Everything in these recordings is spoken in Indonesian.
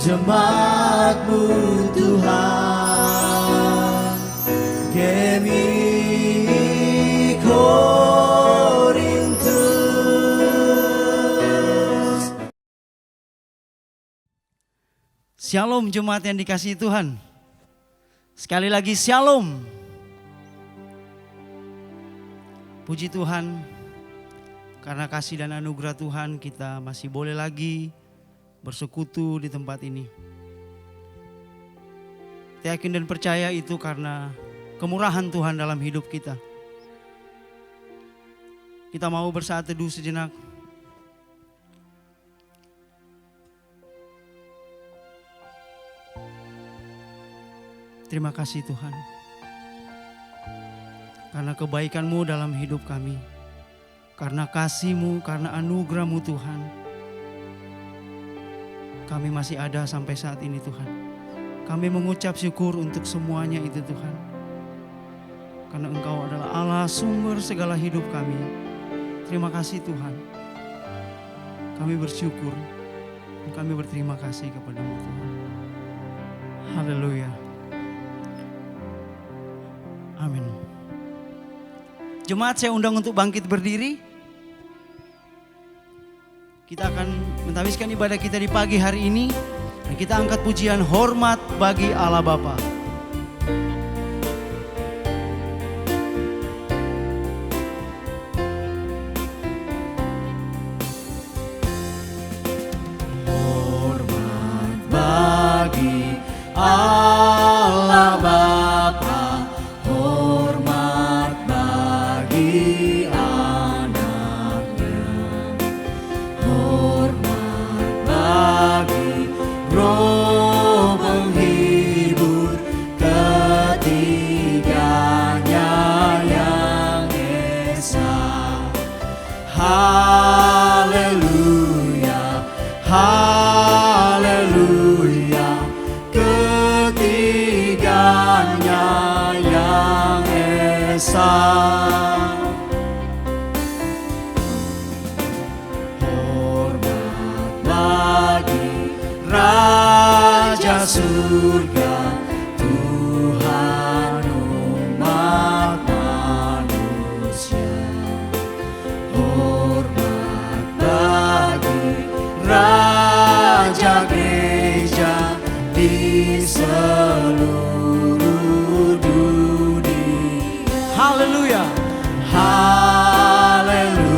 jemaat-Mu Tuhan. Gemi Korintus. Shalom jemaat yang dikasihi Tuhan. Sekali lagi shalom. Puji Tuhan, karena kasih dan anugerah Tuhan kita masih boleh lagi bersekutu di tempat ini. Saya yakin dan percaya itu karena kemurahan Tuhan dalam hidup kita. Kita mau bersaat teduh sejenak. Terima kasih Tuhan, karena kebaikan-Mu dalam hidup kami, karena kasih-Mu, karena anugerah-Mu Tuhan, kami masih ada sampai saat ini Tuhan. Kami mengucap syukur untuk semuanya itu Tuhan, karena Engkau adalah Allah sumber segala hidup kami. Terima kasih Tuhan, kami bersyukur, kami berterima kasih kepada-Mu Tuhan. Haleluya. Amin. Jemaat, saya undang untuk bangkit berdiri. Kita akan mentahbiskan ibadah kita di pagi hari ini. Dan kita angkat pujian hormat bagi Allah Bapa. Hormat bagi Allah Bapa. Haleluya, haleluya, ketiganya yang esa. Hormat bagi Raja Surga, Tuhan umat manusia. Hormat bagi Raja Gereja di seluruh dunia. Haleluya. Haleluya,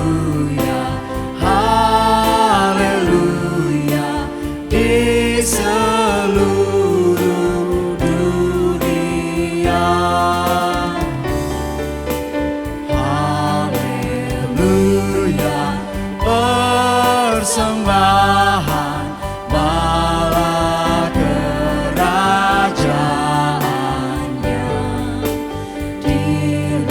haleluya, di seluruh dunia. Haleluya, persembahan bala kerajaannya diletakkan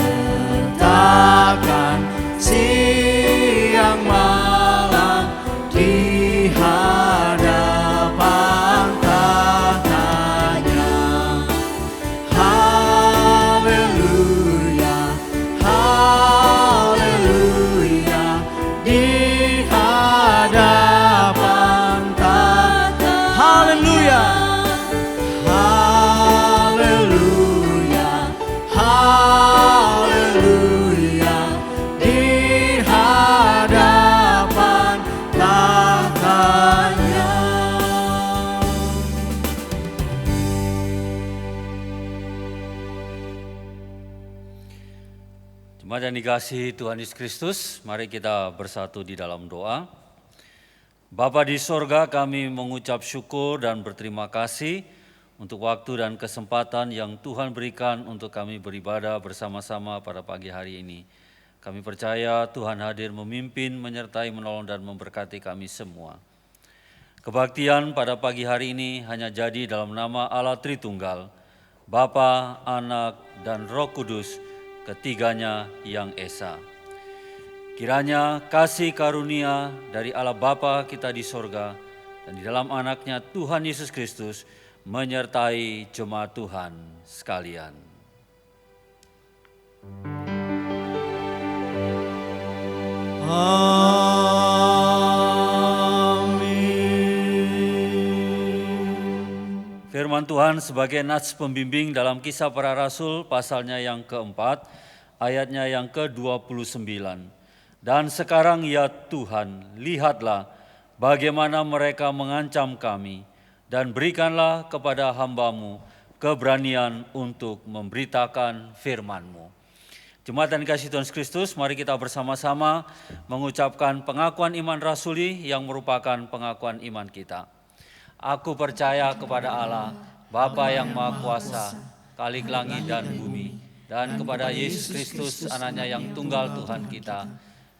siang malam di hadapan tahtanya. Haleluya, haleluya, di hadapan tahta. Haleluya. Haleluya, haleluya, di hadapan tahtanya. Jemaat yang dikasihi Tuhan Yesus Kristus, mari kita bersatu di dalam doa. Bapa di sorga, kami mengucap syukur dan berterima kasih untuk waktu dan kesempatan yang Tuhan berikan untuk kami beribadah bersama-sama pada pagi hari ini. Kami percaya Tuhan hadir memimpin, menyertai, menolong dan memberkati kami semua. Kebaktian pada pagi hari ini hanya jadi dalam nama Allah Tritunggal, Bapa, Anak, dan Roh Kudus, ketiganya yang esa. Kiranya kasih karunia dari Allah Bapa kita di sorga dan di dalam anaknya Tuhan Yesus Kristus menyertai jemaat Tuhan sekalian. Amin. Firman Tuhan sebagai nats pembimbing dalam Kisah Para Rasul pasalnya yang keempat, ayatnya yang ke-29. Dan sekarang ya Tuhan, lihatlah bagaimana mereka mengancam kami, dan berikanlah kepada hamba-Mu keberanian untuk memberitakan firman-Mu. Jemaat dan kasih Tuhan Kristus, mari kita bersama-sama mengucapkan pengakuan iman rasuli yang merupakan pengakuan iman kita. Aku percaya kepada Allah, Bapa yang Maha Kuasa, Khalik langit dan bumi, dan kepada Yesus Kristus, anaknya yang tunggal Tuhan kita,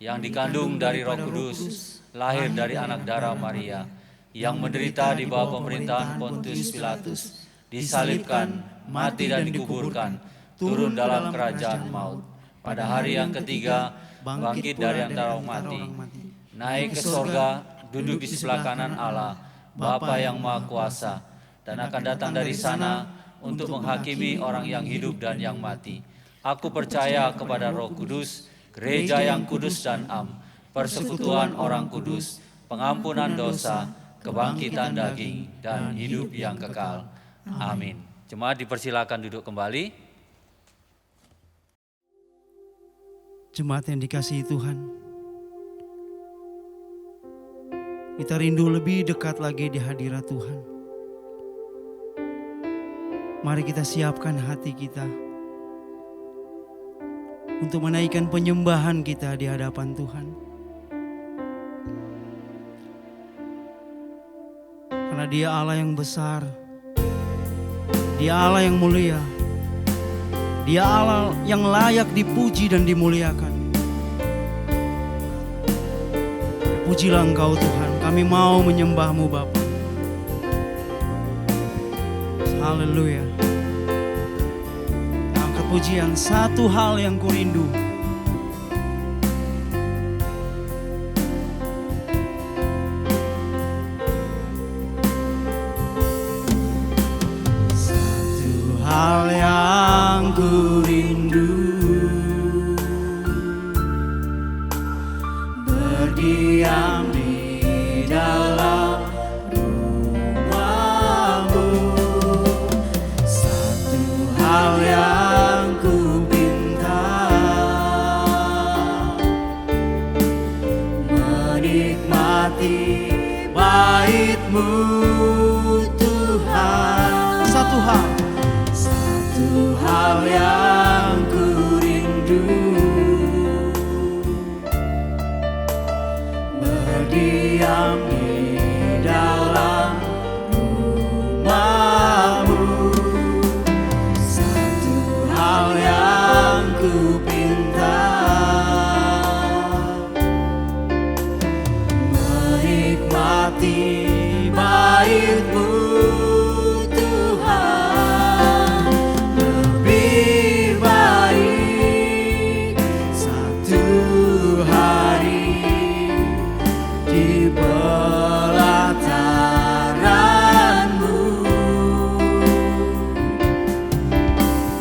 yang dikandung dari Roh Kudus, lahir dari anak darah Maria, yang menderita di bawah pemerintahan Pontius Pilatus, disalibkan, mati dan dikuburkan, turun dalam kerajaan maut. Pada hari yang ketiga, bangkit dari antara orang mati, naik ke sorga, duduk di sebelah kanan Allah, Bapa yang Maha Kuasa, dan akan datang dari sana untuk menghakimi orang yang hidup dan yang mati. Aku percaya kepada Roh Kudus, gereja yang kudus dan am, persekutuan orang kudus, pengampunan dosa, kebangkitan daging, dan hidup yang kekal. Amin. Jemaat dipersilakan duduk kembali. Jemaat yang dikasihi Tuhan, kita rindu lebih dekat lagi di hadirat Tuhan. Mari kita siapkan hati kita untuk menaikkan penyembahan kita di hadapan Tuhan. Karena Dia Allah yang besar, Dia Allah yang mulia, Dia Allah yang layak dipuji dan dimuliakan. Pujilah Engkau Tuhan, kami mau menyembah-Mu Bapa. Haleluya. Angkat pujian, satu hal yang kurindu. Satu hal yang kurindu, berdiam di dalam rumah-Mu. Satu hal yang ku pinta, menikmati bait-Mu Tuhan. Satu hal yang ku rindu, berdiam di dalam rumah-Mu. Satu hal yang ku pinta, menikmati bait-Mu Tuhan. Lebih baik satu hari di pelataran-Mu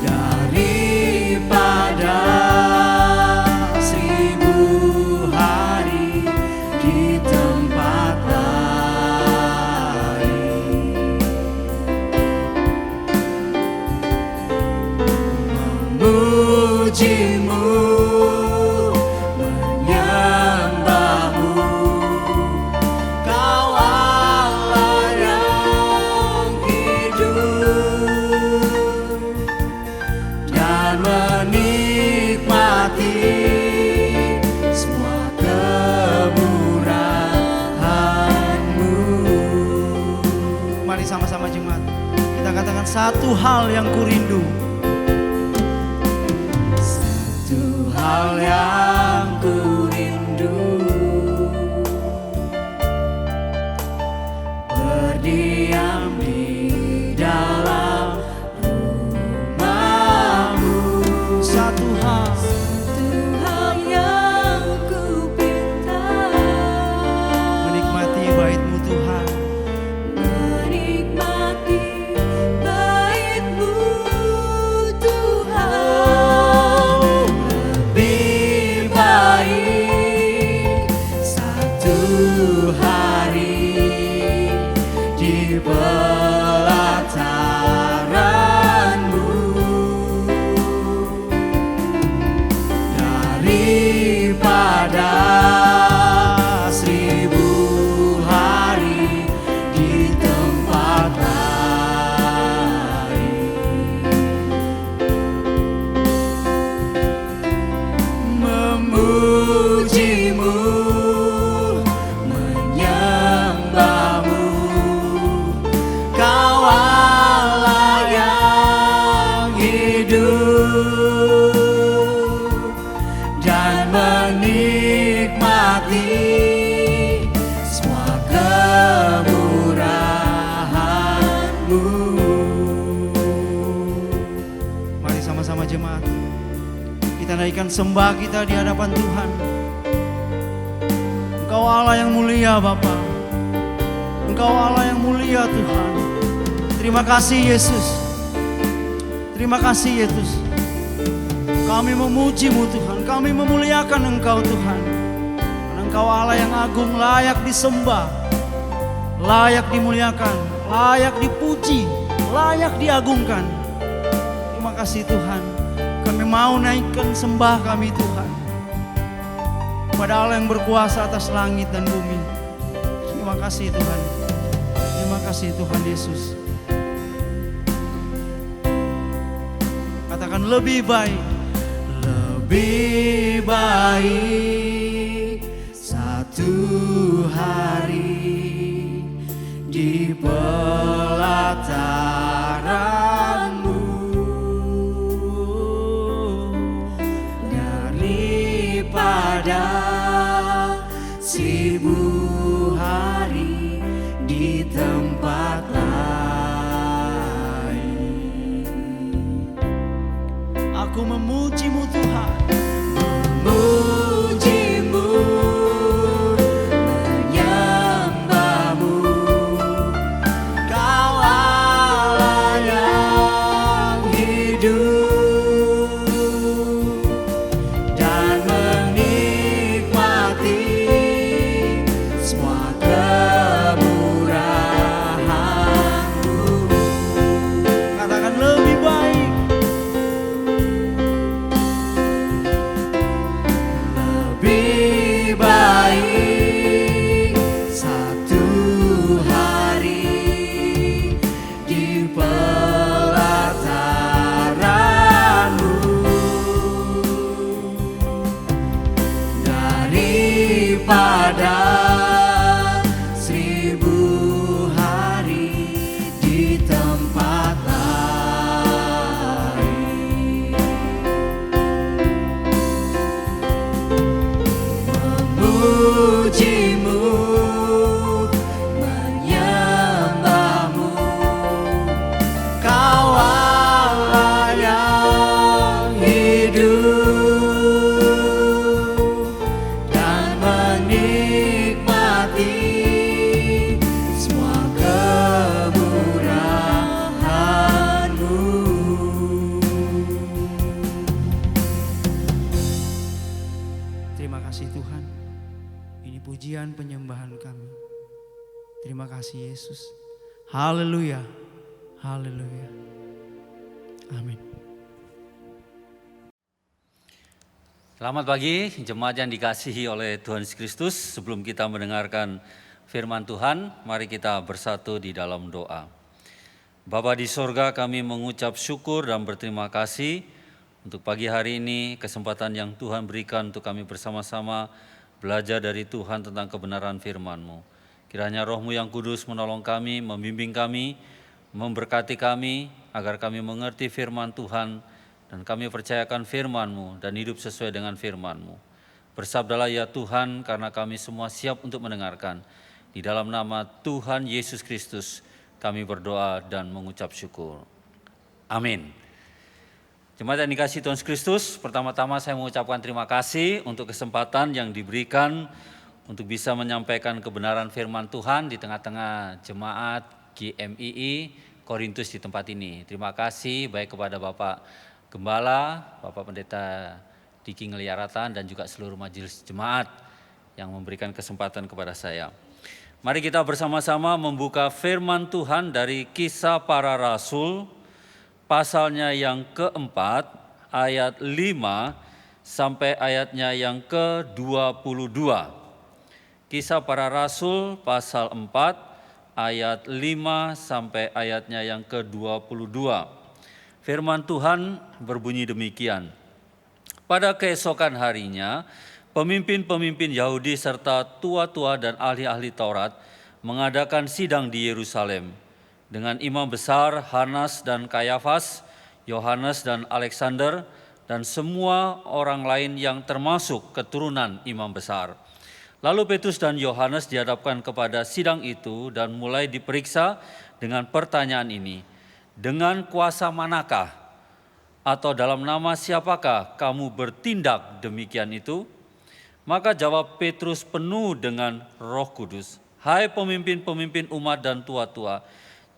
daripada 1000 hari di tempat lain. Memuji-Mu, menyembah-Mu, Kau Allah yang hidup, dan menikmati semua kemurahan-Mu. Mari sama-sama jemaat, kita katakan satu hal yang kurindu. Satu hal yang kurindu, berdiam di dalam rumah-Mu. Satu hal yang ku pinta, menikmati bait-Mu Tuhan. Menikmati bait-Mu Tuhan. Lebih baik satu hari di pelataran menaikkan sembah kita di hadapan Tuhan. Engkau Allah yang mulia Bapa. Engkau Allah yang mulia Tuhan. Terima kasih Yesus. Terima kasih Yesus. Kami memuji-Mu Tuhan. Kami memuliakan Engkau Tuhan. Karena Engkau Allah yang agung, layak disembah, layak dimuliakan, layak dipuji, layak diagungkan. Terima kasih Tuhan. Kami mau naikkan sembah kami Tuhan kepada Allah yang berkuasa atas langit dan bumi. Terima kasih Tuhan. Terima kasih Tuhan Yesus. Katakan lebih baik. Lebih baik satu hari di pelataran-Mu daripada 1000 hari di tempat lain. Aku memuji-Mu Tuhan. Memuji-Mu, menyembah-Mu, Kau Allah yang hidup, dan menikmati semua kemurahan-Mu. Katakan lebih baik. Lebih baik satu hari di pelataran-Mu daripada 1000 hari di tempat lain. Memuji-Mu, menyembah-Mu, Kau Allah yang hidup, dan menikmati semua kemurahan-Mu. Terima kasih Tuhan. Ini pujian penyembahan kami. Terima kasih Yesus. Haleluya. Haleluya. Amin. Selamat pagi, jemaat yang dikasihi oleh Tuhan Yesus Kristus. Sebelum kita mendengarkan firman Tuhan, mari kita bersatu di dalam doa. Bapa di sorga, kami mengucap syukur dan berterima kasih untuk pagi hari ini, kesempatan yang Tuhan berikan untuk kami bersama-sama belajar dari Tuhan tentang kebenaran firman-Mu. Kiranya Roh-Mu yang kudus menolong kami, membimbing kami, memberkati kami, agar kami mengerti firman Tuhan, dan kami percayakan firman-Mu dan hidup sesuai dengan firman-Mu. Bersabdalah ya Tuhan, karena kami semua siap untuk mendengarkan. Di dalam nama Tuhan Yesus Kristus, kami berdoa dan mengucap syukur. Amin. Jemaat yang dikasihi Tuhan Yesus Kristus, pertama-tama saya mengucapkan terima kasih untuk kesempatan yang diberikan untuk bisa menyampaikan kebenaran firman Tuhan di tengah-tengah jemaat GMII Korintus di tempat ini. Terima kasih baik kepada Bapak Gembala, Bapak Pendeta Diki Ngeliaratan, dan juga seluruh majelis jemaat yang memberikan kesempatan kepada saya. Mari kita bersama-sama membuka firman Tuhan dari Kisah Para Rasul, pasalnya yang keempat, ayat 5 sampai ayatnya yang ke-22. Kisah Para Rasul, pasal 4, ayat 5 sampai ayatnya yang ke-22. Firman Tuhan berbunyi demikian. Pada keesokan harinya, pemimpin-pemimpin Yahudi serta tua-tua dan ahli-ahli Taurat mengadakan sidang di Yerusalem dengan imam besar Hanas dan Kayafas, Yohanes dan Alexander, dan semua orang lain yang termasuk keturunan imam besar. Lalu Petrus dan Yohanes dihadapkan kepada sidang itu dan mulai diperiksa dengan pertanyaan ini, dengan kuasa manakah Atau dalam nama siapakah kamu bertindak demikian itu?" Maka jawab Petrus penuh dengan Roh Kudus, "Hai pemimpin-pemimpin umat dan tua-tua,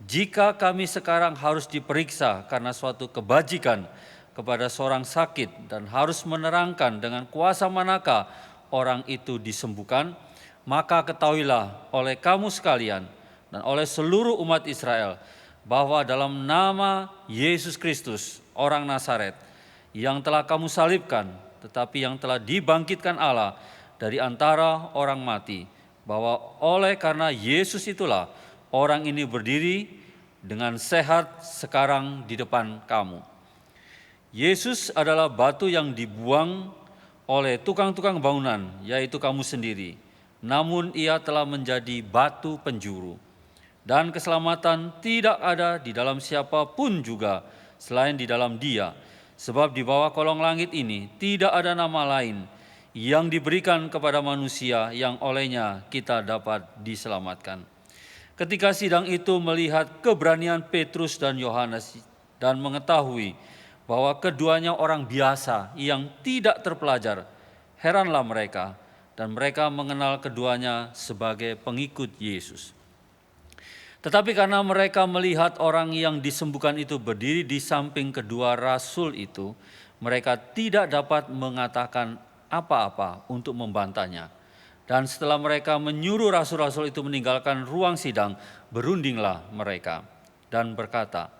jika kami sekarang harus diperiksa karena suatu kebajikan kepada seorang sakit dan harus menerangkan dengan kuasa manakah orang itu disembuhkan, maka ketahuilah oleh kamu sekalian dan oleh seluruh umat Israel bahwa dalam nama Yesus Kristus, orang Nazaret, yang telah kamu salibkan, tetapi yang telah dibangkitkan Allah dari antara orang mati, bahwa oleh karena Yesus itulah orang ini berdiri dengan sehat sekarang di depan kamu. Yesus adalah batu yang dibuang oleh tukang-tukang bangunan, yaitu kamu sendiri. Namun ia telah menjadi batu penjuru. Dan keselamatan tidak ada di dalam siapapun juga selain di dalam Dia. Sebab di bawah kolong langit ini tidak ada nama lain yang diberikan kepada manusia yang olehnya kita dapat diselamatkan. Ketika sidang itu melihat keberanian Petrus dan Yohanes dan mengetahui bahwa keduanya orang biasa yang tidak terpelajar, heranlah mereka, dan mereka mengenal keduanya sebagai pengikut Yesus. Tetapi karena mereka melihat orang yang disembuhkan itu berdiri di samping kedua rasul itu, mereka tidak dapat mengatakan apa-apa untuk membantahnya. Dan setelah mereka menyuruh rasul-rasul itu meninggalkan ruang sidang, berundinglah mereka dan berkata,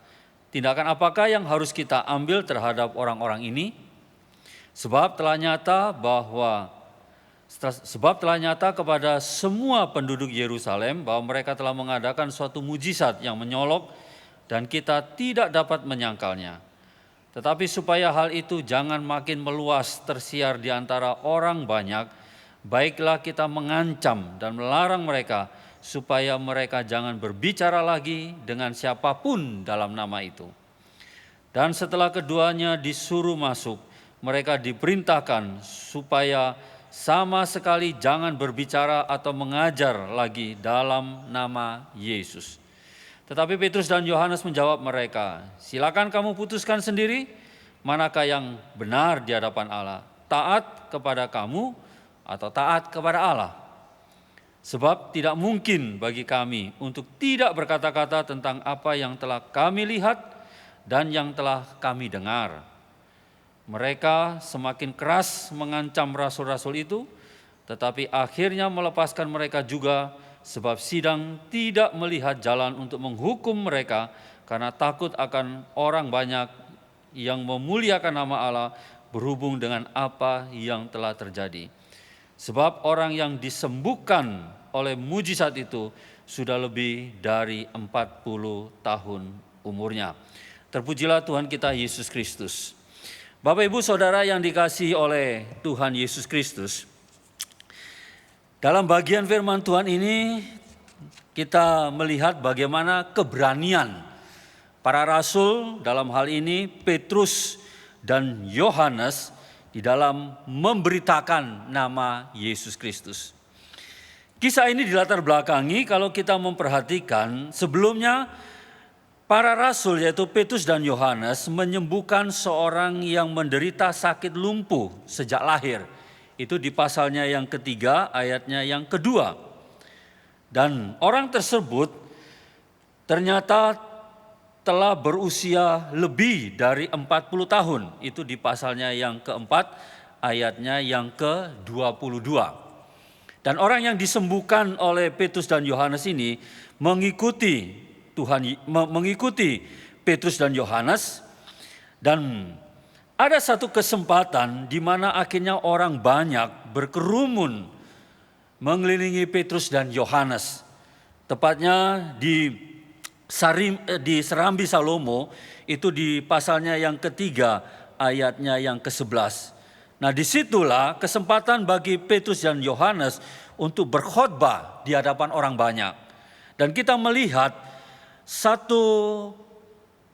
"Tindakan apakah yang harus kita ambil terhadap orang-orang ini? Sebab telah nyata kepada semua penduduk Yerusalem bahwa mereka telah mengadakan suatu mujizat yang menyolok dan kita tidak dapat menyangkalnya. Tetapi supaya hal itu jangan makin meluas tersiar di antara orang banyak, baiklah kita mengancam dan melarang mereka supaya mereka jangan berbicara lagi dengan siapapun dalam nama itu." Dan setelah keduanya disuruh masuk, mereka diperintahkan supaya sama sekali jangan berbicara atau mengajar lagi dalam nama Yesus. Tetapi Petrus dan Yohanes menjawab mereka, "Silakan kamu putuskan sendiri manakah yang benar di hadapan Allah, taat kepada kamu atau taat kepada Allah. Sebab tidak mungkin bagi kami untuk tidak berkata-kata tentang apa yang telah kami lihat dan yang telah kami dengar." Mereka semakin keras mengancam rasul-rasul itu, tetapi akhirnya melepaskan mereka juga, sebab sidang tidak melihat jalan untuk menghukum mereka karena takut akan orang banyak yang memuliakan nama Allah berhubung dengan apa yang telah terjadi. Sebab orang yang disembuhkan oleh mujizat itu sudah lebih dari 40 tahun umurnya. Terpujilah Tuhan kita Yesus Kristus. Bapak Ibu Saudara yang dikasihi oleh Tuhan Yesus Kristus, dalam bagian firman Tuhan ini kita melihat bagaimana keberanian para rasul, dalam hal ini Petrus dan Yohanes, di dalam memberitakan nama Yesus Kristus. Kisah ini dilatar belakangi kalau kita memperhatikan sebelumnya para rasul yaitu Petrus dan Yohanes menyembuhkan seorang yang menderita sakit lumpuh sejak lahir. Itu di pasalnya yang ketiga, ayatnya yang kedua. Dan orang tersebut ternyata telah berusia lebih dari 40 tahun. Itu di pasalnya yang keempat, ayatnya yang ke-22. Dan orang yang disembuhkan oleh Petrus dan Yohanes ini mengikuti Petrus dan Yohanes, dan ada satu kesempatan di mana akhirnya orang banyak berkerumun mengelilingi Petrus dan Yohanes. Tepatnya di Serambi Salomo, itu di pasalnya yang ketiga, ayatnya yang ke-11. Nah, disitulah kesempatan bagi Petrus dan Yohanes untuk berkhotbah di hadapan orang banyak. Dan kita melihat satu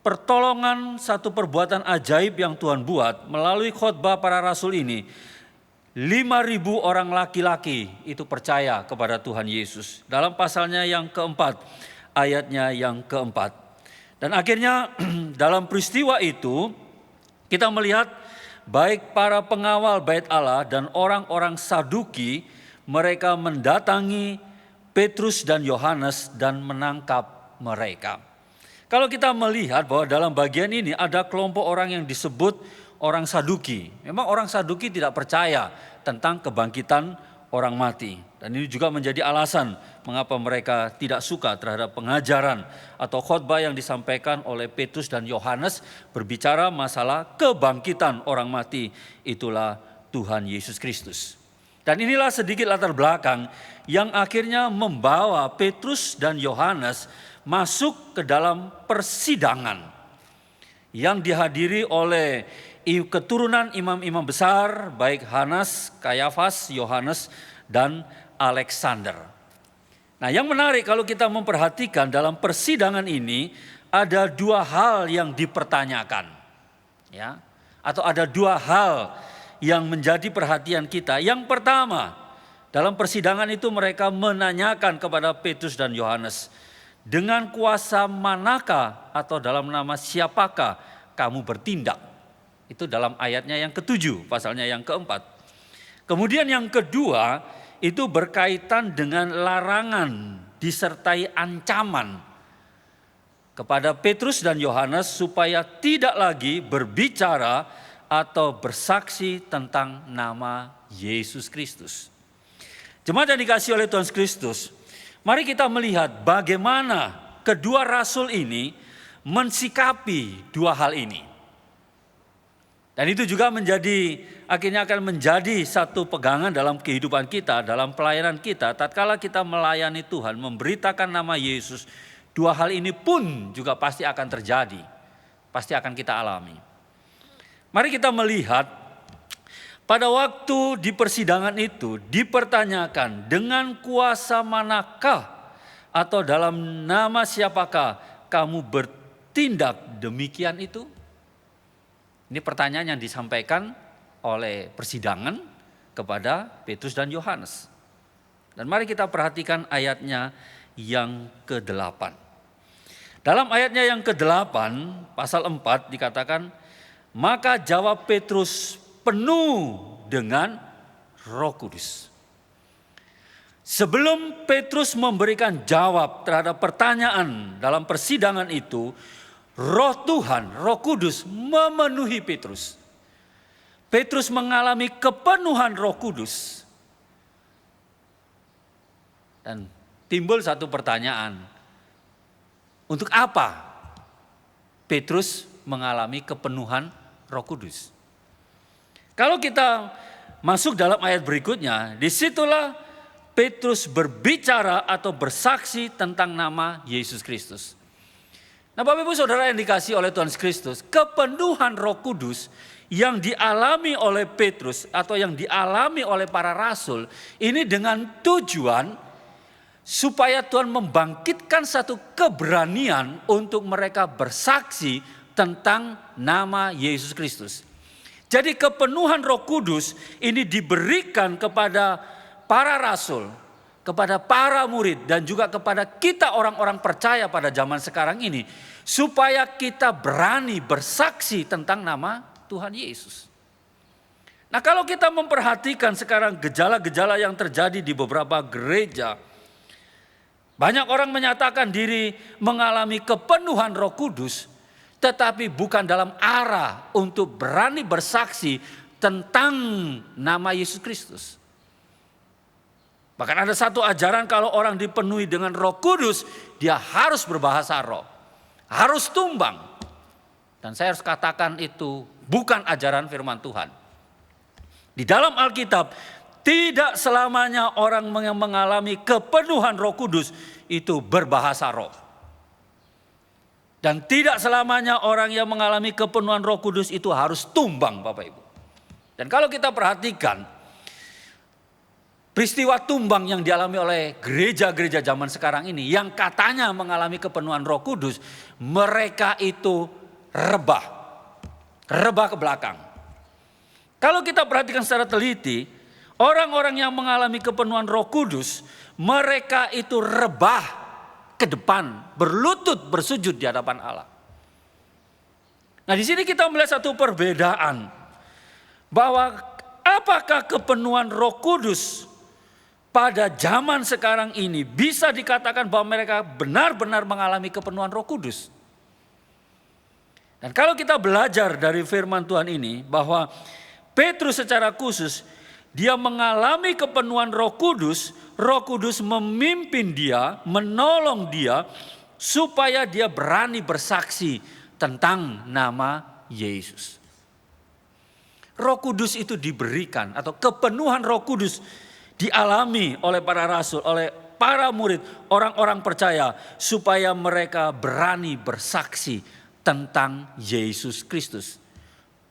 pertolongan, satu perbuatan ajaib yang Tuhan buat melalui khotbah para rasul ini. 5.000 orang laki-laki itu percaya kepada Tuhan Yesus. Dalam pasalnya yang keempat, ayatnya yang keempat. Dan akhirnya dalam peristiwa itu Kita melihat baik para pengawal bait Allah dan orang-orang Saduki, mereka mendatangi Petrus dan Yohanes dan menangkap mereka. Kalau kita melihat bahwa dalam bagian ini ada kelompok orang yang disebut orang Saduki. Memang orang Saduki tidak percaya tentang kebangkitan orang mati. Dan ini juga menjadi alasan mengapa mereka tidak suka terhadap pengajaran atau khotbah yang disampaikan oleh Petrus dan Yohanes berbicara masalah kebangkitan orang mati. Itulah Tuhan Yesus Kristus. Dan inilah sedikit latar belakang yang akhirnya membawa Petrus dan Yohanes masuk ke dalam persidangan yang dihadiri oleh keturunan imam-imam besar, baik Hanas, Kayafas, Yohanes, dan Alexander. Nah, yang menarik kalau kita memperhatikan dalam persidangan ini ada dua hal yang dipertanyakan, ya, atau ada dua hal yang menjadi perhatian kita. Yang pertama, dalam persidangan itu mereka menanyakan kepada Petrus dan Yohanes, dengan kuasa manakah atau dalam nama siapakah kamu bertindak? Itu dalam ayatnya yang ke-7, pasalnya yang ke-4. Kemudian yang kedua, itu berkaitan dengan larangan disertai ancaman kepada Petrus dan Yohanes supaya tidak lagi berbicara atau bersaksi tentang nama Yesus Kristus. Jemaat yang dikasihi oleh Tuhan Kristus, mari kita melihat bagaimana kedua rasul ini mensikapi dua hal ini. Dan itu juga akhirnya akan menjadi satu pegangan dalam kehidupan kita, dalam pelayanan kita. Tatkala kita melayani Tuhan, memberitakan nama Yesus, dua hal ini pun juga pasti akan terjadi. Pasti akan kita alami. Mari kita melihat pada waktu di persidangan itu dipertanyakan dengan kuasa manakah atau dalam nama siapakah kamu bertindak demikian itu? Ini pertanyaan yang disampaikan oleh persidangan kepada Petrus dan Yohanes. Dan mari kita perhatikan ayatnya yang ke-8. Dalam ayatnya yang ke-8, pasal 4 dikatakan, maka jawab Petrus penuh dengan Roh Kudus. Sebelum Petrus memberikan jawab terhadap pertanyaan dalam persidangan itu, Roh Tuhan, Roh Kudus memenuhi Petrus. Petrus mengalami kepenuhan Roh Kudus. Dan timbul satu pertanyaan. Untuk apa Petrus mengalami kepenuhan Roh Kudus? Kalau kita masuk dalam ayat berikutnya, disitulah Petrus berbicara atau bersaksi tentang nama Yesus Kristus. Nah, Bapak Ibu Saudara yang dikasihi oleh Tuhan Kristus, kepenuhan Roh Kudus yang dialami oleh Petrus atau yang dialami oleh para rasul ini dengan tujuan supaya Tuhan membangkitkan satu keberanian untuk mereka bersaksi tentang nama Yesus Kristus. Jadi kepenuhan Roh Kudus ini diberikan kepada para rasul, kepada para murid dan juga kepada kita orang-orang percaya pada zaman sekarang ini supaya kita berani bersaksi tentang nama Tuhan Yesus. Nah, kalau kita memperhatikan sekarang gejala-gejala yang terjadi di beberapa gereja, banyak orang menyatakan diri mengalami kepenuhan Roh Kudus, tetapi bukan dalam arah untuk berani bersaksi tentang nama Yesus Kristus. Bahkan ada satu ajaran kalau orang dipenuhi dengan Roh Kudus, dia harus berbahasa roh, harus tumbang. Dan saya harus katakan itu bukan ajaran firman Tuhan. Di dalam Alkitab, tidak selamanya orang yang mengalami kepenuhan Roh Kudus itu berbahasa roh. Dan tidak selamanya orang yang mengalami kepenuhan Roh Kudus itu harus tumbang, Bapak Ibu. Dan kalau kita perhatikan, peristiwa tumbang yang dialami oleh gereja-gereja zaman sekarang ini yang katanya mengalami kepenuhan Roh Kudus, mereka itu rebah ke belakang. Kalau kita perhatikan secara teliti, orang-orang yang mengalami kepenuhan Roh Kudus, mereka itu rebah ke depan, berlutut bersujud di hadapan Allah. Nah, di sini kita melihat satu perbedaan bahwa apakah kepenuhan Roh Kudus pada zaman sekarang ini bisa dikatakan bahwa mereka benar-benar mengalami kepenuhan Roh Kudus. Dan kalau kita belajar dari firman Tuhan ini bahwa Petrus secara khusus dia mengalami kepenuhan Roh Kudus memimpin dia, menolong dia supaya dia berani bersaksi tentang nama Yesus. Roh Kudus itu diberikan atau kepenuhan Roh Kudus dialami oleh para rasul, oleh para murid, orang-orang percaya supaya mereka berani bersaksi tentang Yesus Kristus.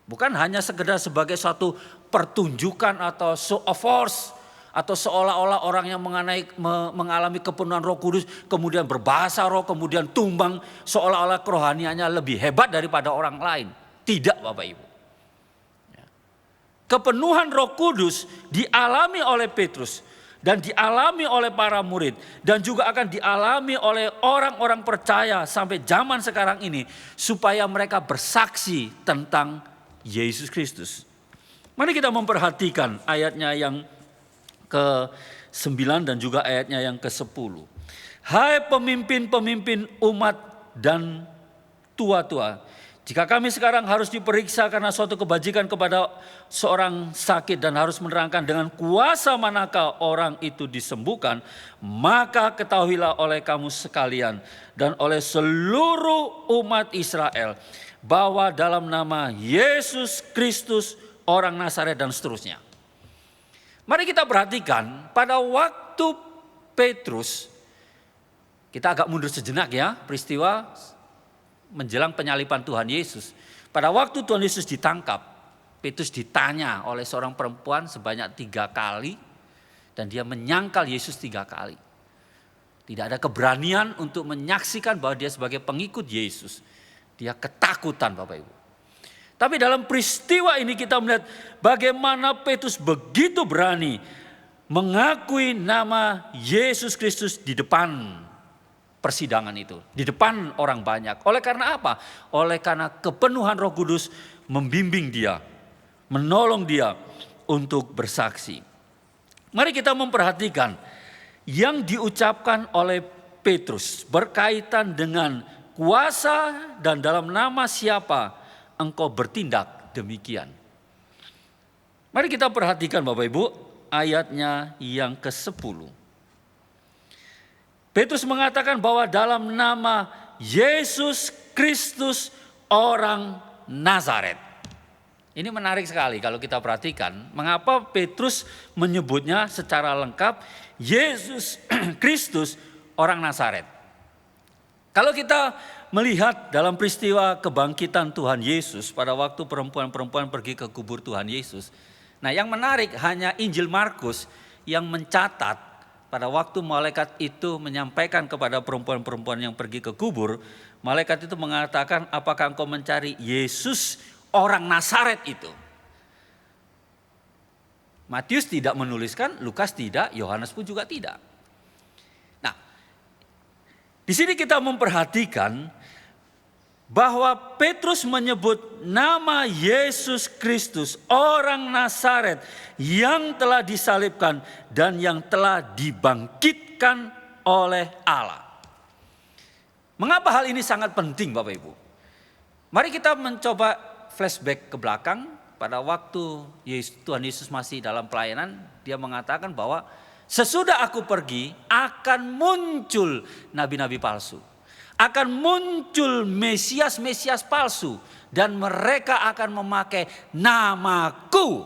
Bukan hanya sekedar sebagai suatu pertunjukan atau show of force atau seolah-olah orang yang mengalami kepenuhan Roh Kudus kemudian berbahasa roh, kemudian tumbang seolah-olah kerohaniannya lebih hebat daripada orang lain. Tidak, Bapak Ibu. Kepenuhan Roh Kudus dialami oleh Petrus dan dialami oleh para murid dan juga akan dialami oleh orang-orang percaya sampai zaman sekarang ini supaya mereka bersaksi tentang Yesus Kristus. Mari kita memperhatikan ayatnya yang ke-9 dan juga ayatnya yang ke-10. Hai pemimpin-pemimpin umat dan tua-tua, jika kami sekarang harus diperiksa karena suatu kebajikan kepada seorang sakit dan harus menerangkan dengan kuasa manakah orang itu disembuhkan, maka ketahuilah oleh kamu sekalian dan oleh seluruh umat Israel bahwa dalam nama Yesus Kristus orang Nazaret dan seterusnya. Mari kita perhatikan pada waktu Petrus, kita agak mundur sejenak ya, peristiwa menjelang penyaliban Tuhan Yesus. Pada waktu Tuhan Yesus ditangkap, Petrus ditanya oleh seorang perempuan sebanyak 3 kali. Dan dia menyangkal Yesus 3 kali. Tidak ada keberanian untuk menyaksikan bahwa dia sebagai pengikut Yesus. Dia ketakutan, Bapak Ibu. Tapi dalam peristiwa ini kita melihat bagaimana Petrus begitu berani mengakui nama Yesus Kristus di depan persidangan itu, di depan orang banyak. Oleh karena apa? Oleh karena kepenuhan Roh Kudus membimbing dia, menolong dia untuk bersaksi. Mari kita memperhatikan yang diucapkan oleh Petrus berkaitan dengan kuasa dan dalam nama siapa engkau bertindak demikian. Mari kita perhatikan Bapak Ibu ayatnya yang ke-10. Petrus mengatakan bahwa dalam nama Yesus Kristus orang Nazaret. Ini menarik sekali kalau kita perhatikan. Mengapa Petrus menyebutnya secara lengkap Yesus Kristus orang Nazaret. Kalau kita melihat dalam peristiwa kebangkitan Tuhan Yesus pada waktu perempuan-perempuan pergi ke kubur Tuhan Yesus. Nah, yang menarik hanya Injil Markus yang mencatat pada waktu malaikat itu menyampaikan kepada perempuan-perempuan yang pergi ke kubur, malaikat itu mengatakan, apakah engkau mencari Yesus orang Nazaret itu? Matius tidak menuliskan, Lukas tidak, Yohanes pun juga tidak. Nah, di sini kita memperhatikan bahwa Petrus menyebut nama Yesus Kristus orang Nazaret yang telah disalibkan dan yang telah dibangkitkan oleh Allah. Mengapa hal ini sangat penting Bapak Ibu? Mari kita mencoba flashback ke belakang pada waktu Tuhan Yesus masih dalam pelayanan. Dia mengatakan bahwa sesudah aku pergi akan muncul nabi-nabi palsu. Akan muncul Mesias-Mesias palsu. Dan mereka akan memakai namaku.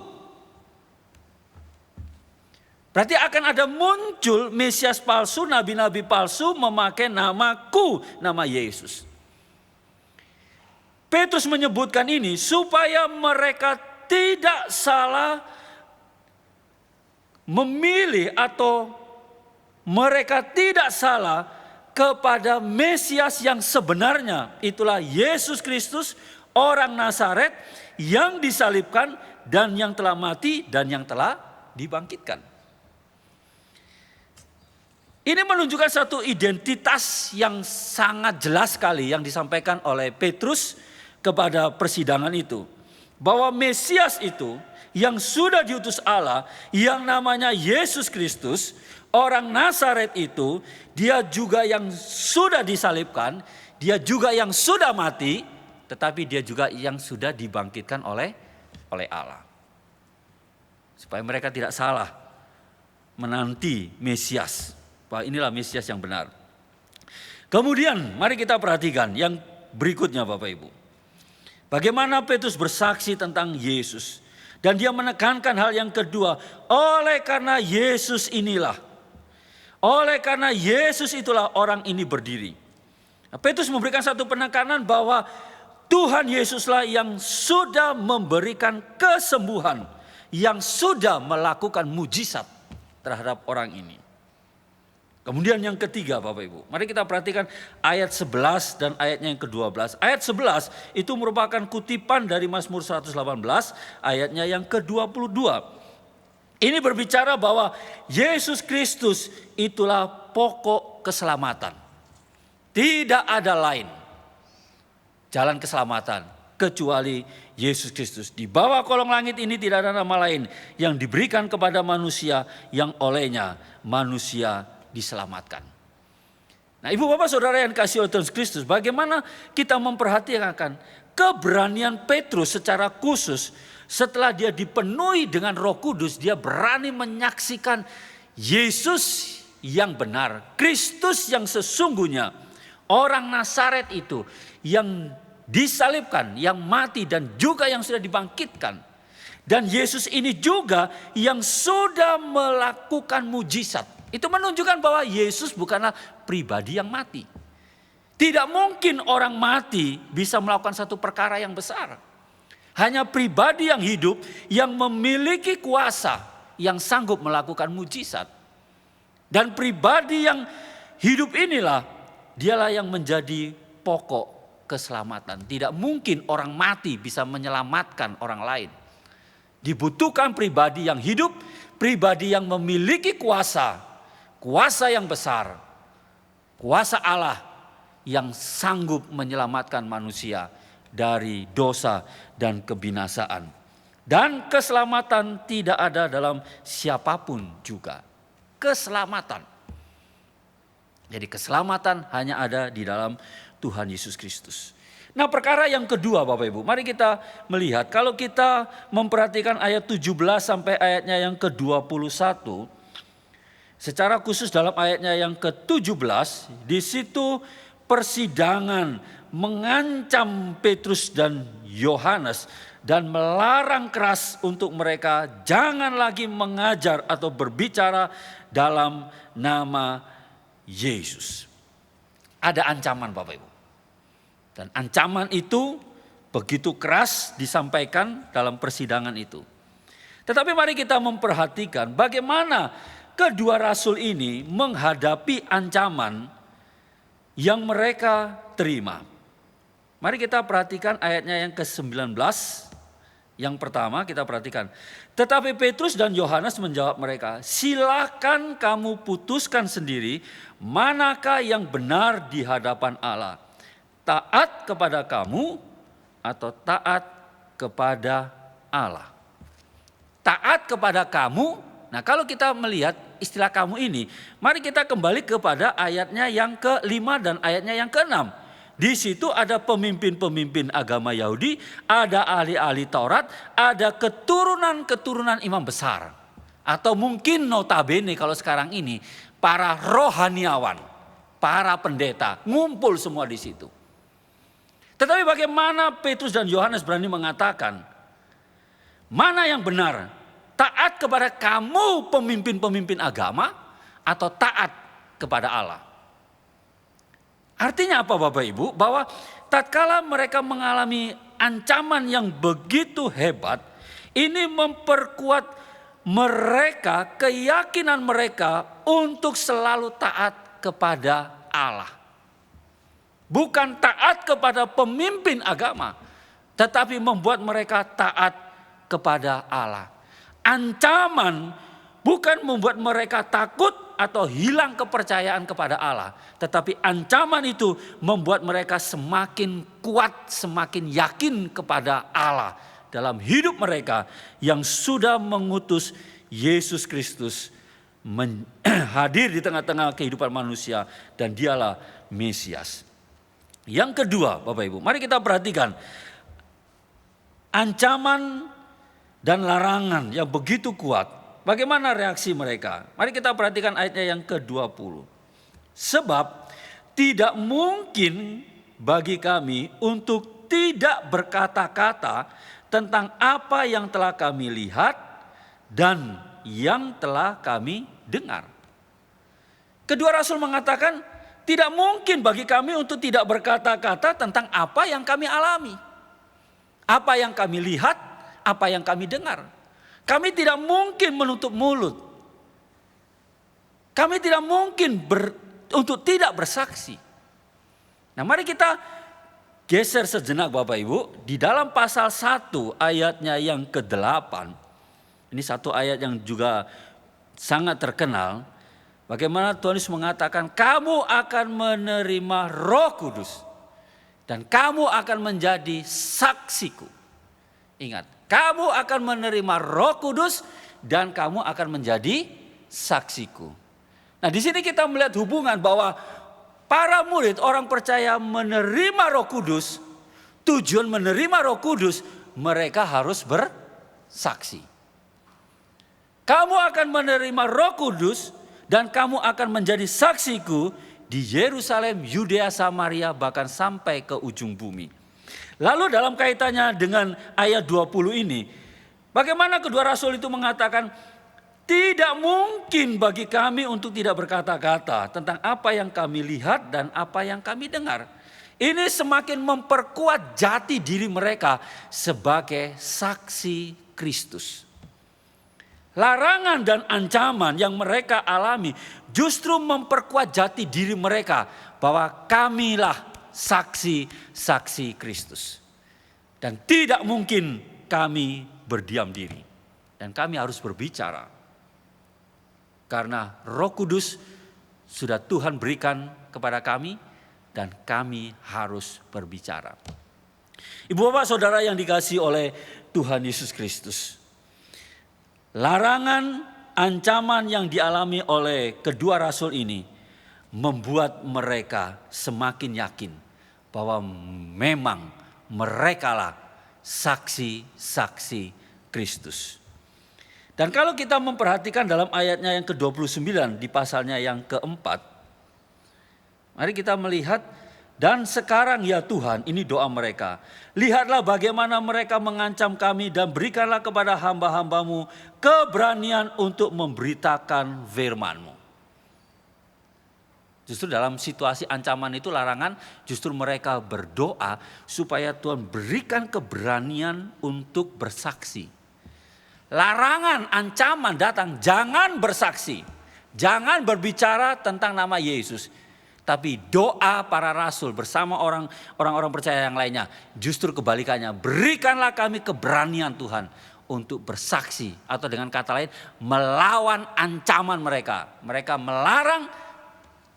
Berarti akan ada muncul Mesias palsu, nabi-nabi palsu memakai namaku, nama Yesus. Petrus menyebutkan ini supaya mereka tidak salah memilih atau mereka tidak salah kepada Mesias yang sebenarnya. Itulah Yesus Kristus orang Nazaret yang disalibkan dan yang telah mati dan yang telah dibangkitkan. Ini menunjukkan satu identitas yang sangat jelas sekali yang disampaikan oleh Petrus kepada persidangan itu. Bahwa Mesias itu yang sudah diutus Allah, yang namanya Yesus Kristus, orang Nazaret itu, dia juga yang sudah disalibkan, dia juga yang sudah mati, tetapi dia juga yang sudah dibangkitkan oleh Allah. Supaya mereka tidak salah menanti Mesias, bahwa inilah Mesias yang benar. Kemudian mari kita perhatikan yang berikutnya Bapak Ibu. Bagaimana Petrus bersaksi tentang Yesus. Dan dia menekankan hal yang kedua. Oleh karena Yesus inilah. Oleh karena Yesus itulah orang ini berdiri. Nah, Petrus memberikan satu penekanan bahwa Tuhan Yesuslah yang sudah memberikan kesembuhan. Yang sudah melakukan mujizat terhadap orang ini. Kemudian yang ketiga Bapak Ibu, mari kita perhatikan ayat 11 dan ayatnya yang ke-12. Ayat 11 itu merupakan kutipan dari Mazmur 118 ayatnya yang ke-22. Ini berbicara bahwa Yesus Kristus itulah pokok keselamatan. Tidak ada lain jalan keselamatan kecuali Yesus Kristus. Di bawah kolong langit ini tidak ada nama lain yang diberikan kepada manusia yang olehnya manusia diselamatkan. Nah, Ibu Bapak Saudara yang dikasihi oleh Tuhan Kristus, bagaimana kita memperhatikan keberanian Petrus secara khusus setelah dia dipenuhi dengan Roh Kudus, dia berani menyaksikan Yesus yang benar, Kristus yang sesungguhnya, orang Nazaret itu yang disalibkan, yang mati dan juga yang sudah dibangkitkan. Dan Yesus ini juga yang sudah melakukan mujizat. Itu menunjukkan bahwa Yesus bukanlah pribadi yang mati. Tidak mungkin orang mati bisa melakukan satu perkara yang besar. Hanya pribadi yang hidup yang memiliki kuasa yang sanggup melakukan mujizat. Dan pribadi yang hidup inilah dialah yang menjadi pokok keselamatan. Tidak mungkin orang mati bisa menyelamatkan orang lain. Dibutuhkan pribadi yang hidup, pribadi yang memiliki kuasa yang besar, kuasa Allah yang sanggup menyelamatkan manusia dari dosa dan kebinasaan. Dan keselamatan tidak ada dalam siapapun juga. Keselamatan. Jadi keselamatan hanya ada di dalam Tuhan Yesus Kristus. Nah, perkara yang kedua Bapak Ibu, mari kita melihat kalau kita memperhatikan ayat 17 sampai ayatnya yang ke-21, secara khusus dalam ayatnya yang ke-17, di situ persidangan mengancam Petrus dan Yohanes dan melarang keras untuk mereka jangan lagi mengajar atau berbicara dalam nama Yesus. Ada ancaman Bapak Ibu. Dan ancaman itu begitu keras disampaikan dalam persidangan itu. Tetapi mari kita memperhatikan bagaimana kedua rasul ini menghadapi ancaman yang mereka terima. Mari kita perhatikan ayatnya yang ke-19. Yang pertama kita perhatikan. Tetapi Petrus dan Yohanes menjawab mereka, silakan kamu putuskan sendiri manakah yang benar di hadapan Allah. Taat kepada kamu atau taat kepada Allah. Taat kepada kamu. Nah, kalau kita melihat istilah kamu ini, mari kita kembali kepada ayatnya yang ke-5 dan ayatnya yang ke-6. Di situ ada pemimpin-pemimpin agama Yahudi, ada ahli-ahli Taurat, ada keturunan-keturunan imam besar. Atau mungkin notabene kalau sekarang ini para rohaniawan, para pendeta, ngumpul semua di situ. Tetapi bagaimana Petrus dan Yohanes berani mengatakan, mana yang benar? Taat kepada kamu pemimpin-pemimpin agama atau taat kepada Allah? Artinya apa Bapak Ibu? Bahwa tatkala mereka mengalami ancaman yang begitu hebat, ini memperkuat mereka, keyakinan mereka untuk selalu taat kepada Allah. Bukan taat kepada pemimpin agama, tetapi membuat mereka taat kepada Allah. Ancaman bukan membuat mereka takut atau hilang kepercayaan kepada Allah. Tetapi ancaman itu membuat mereka semakin kuat, semakin yakin kepada Allah dalam hidup mereka yang sudah mengutus Yesus Kristus hadir di tengah-tengah kehidupan manusia dan dialah Mesias. Yang kedua, Bapak Ibu, mari kita perhatikan ancaman dan larangan yang begitu kuat. Bagaimana reaksi mereka? Mari kita perhatikan ayatnya yang ke-20. Sebab tidak mungkin bagi kami untuk tidak berkata-kata tentang apa yang telah kami lihat dan yang telah kami dengar. Kedua rasul mengatakan tidak mungkin bagi kami untuk tidak berkata-kata tentang apa yang kami alami. Apa yang kami lihat, apa yang kami dengar. Kami tidak mungkin menutup mulut. Kami tidak mungkin untuk tidak bersaksi. Nah, mari kita geser sejenak Bapak Ibu. Di dalam pasal 1 ayatnya yang ke-8. Ini satu ayat yang juga sangat terkenal. Bagaimana Tuhan Yesus mengatakan, kamu akan menerima Roh Kudus. Dan kamu akan menjadi saksiku. Ingat, kamu akan menerima Roh Kudus dan kamu akan menjadi saksiku. Nah, di sini kita melihat hubungan bahwa para murid orang percaya menerima Roh Kudus. Tujuan menerima Roh Kudus, mereka harus bersaksi. Kamu akan menerima Roh Kudus dan kamu akan menjadi saksiku di Yerusalem, Yudea, Samaria, bahkan sampai ke ujung bumi. Lalu dalam kaitannya dengan ayat 20 ini, bagaimana kedua rasul itu mengatakan, tidak mungkin bagi kami untuk tidak berkata-kata tentang apa yang kami lihat dan apa yang kami dengar. Ini semakin memperkuat jati diri mereka sebagai saksi Kristus. Larangan dan ancaman yang mereka alami justru memperkuat jati diri mereka bahwa kamilah saksi-saksi Kristus. Dan tidak mungkin kami berdiam diri. Dan kami harus berbicara. Karena Roh Kudus sudah Tuhan berikan kepada kami dan kami harus berbicara. Ibu bapak saudara yang dikasihi oleh Tuhan Yesus Kristus. Larangan, ancaman yang dialami oleh kedua rasul ini membuat mereka semakin yakin bahwa memang merekalah saksi-saksi Kristus. Dan kalau kita memperhatikan dalam ayatnya yang ke-29 di pasalnya yang keempat, mari kita melihat, dan sekarang ya Tuhan, ini doa mereka. Lihatlah bagaimana mereka mengancam kami dan berikanlah kepada hamba-hambamu keberanian untuk memberitakan firman-Mu. Justru dalam situasi ancaman itu larangan, justru mereka berdoa supaya Tuhan berikan keberanian untuk bersaksi. Larangan, ancaman datang, jangan bersaksi. Jangan berbicara tentang nama Yesus. Tapi doa para rasul bersama orang-orang percaya yang lainnya justru kebalikannya. Berikanlah kami keberanian Tuhan untuk bersaksi. Atau dengan kata lain melawan ancaman mereka. Mereka melarang,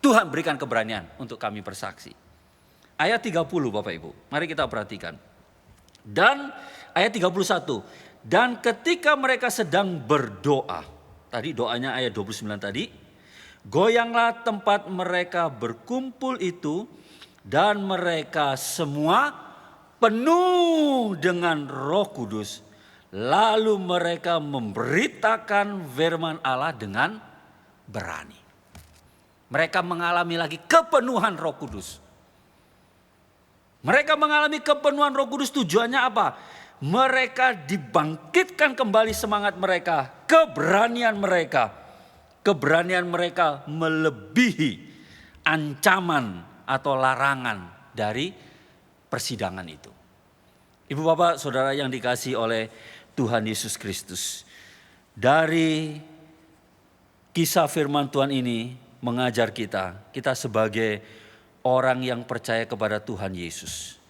Tuhan berikan keberanian untuk kami bersaksi. Ayat 30 Bapak Ibu, mari kita perhatikan. Dan ayat 31. Dan ketika mereka sedang berdoa. Tadi doanya ayat 29 tadi. Goyanglah tempat mereka berkumpul itu dan mereka semua penuh dengan Roh Kudus. Lalu mereka memberitakan firman Allah dengan berani. Mereka mengalami lagi kepenuhan Roh Kudus. Mereka mengalami kepenuhan Roh Kudus, tujuannya apa? Mereka dibangkitkan kembali semangat mereka, keberanian mereka. Keberanian mereka melebihi ancaman atau larangan dari persidangan itu. Ibu bapak saudara yang dikasihi oleh Tuhan Yesus Kristus. Dari kisah firman Tuhan ini mengajar kita sebagai orang yang percaya kepada Tuhan Yesus.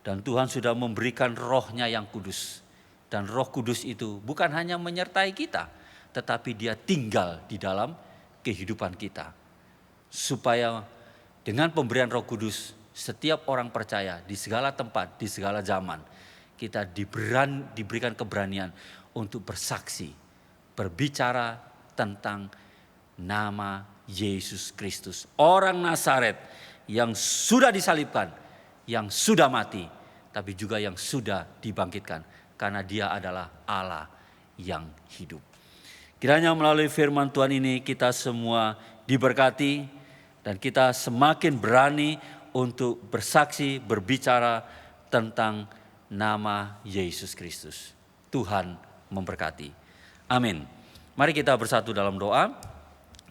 Dan Tuhan sudah memberikan rohnya yang kudus. Dan Roh Kudus itu bukan hanya menyertai kita, tetapi dia tinggal di dalam kehidupan kita. Supaya dengan pemberian Roh Kudus, setiap orang percaya di segala tempat, di segala zaman, kita diberikan keberanian untuk bersaksi, berbicara tentang nama Yesus Kristus, orang Nazaret yang sudah disalibkan, yang sudah mati, tapi juga yang sudah dibangkitkan, karena dia adalah Allah yang hidup. Kiranya melalui firman Tuhan ini kita semua diberkati dan kita semakin berani untuk bersaksi, berbicara tentang nama Yesus Kristus. Tuhan memberkati. Amin. Mari kita bersatu dalam doa.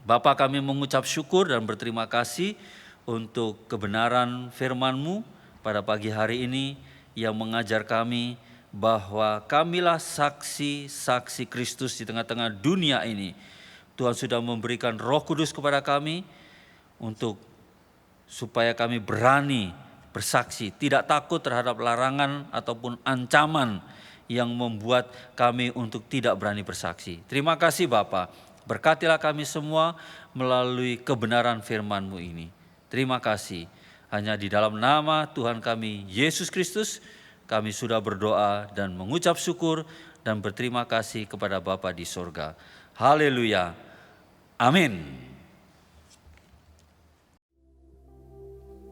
Bapa, kami mengucap syukur dan berterima kasih untuk kebenaran firman-Mu pada pagi hari ini yang mengajar kami bahwa kamilah saksi-saksi Kristus di tengah-tengah dunia ini. Tuhan sudah memberikan Roh Kudus kepada kami supaya kami berani bersaksi, tidak takut terhadap larangan ataupun ancaman yang membuat kami untuk tidak berani bersaksi. Terima kasih Bapa, berkatilah kami semua melalui kebenaran firman-Mu ini. Terima kasih, hanya di dalam nama Tuhan kami Yesus Kristus, kami sudah berdoa dan mengucap syukur dan berterima kasih kepada Bapa di sorga. Haleluya. Amin.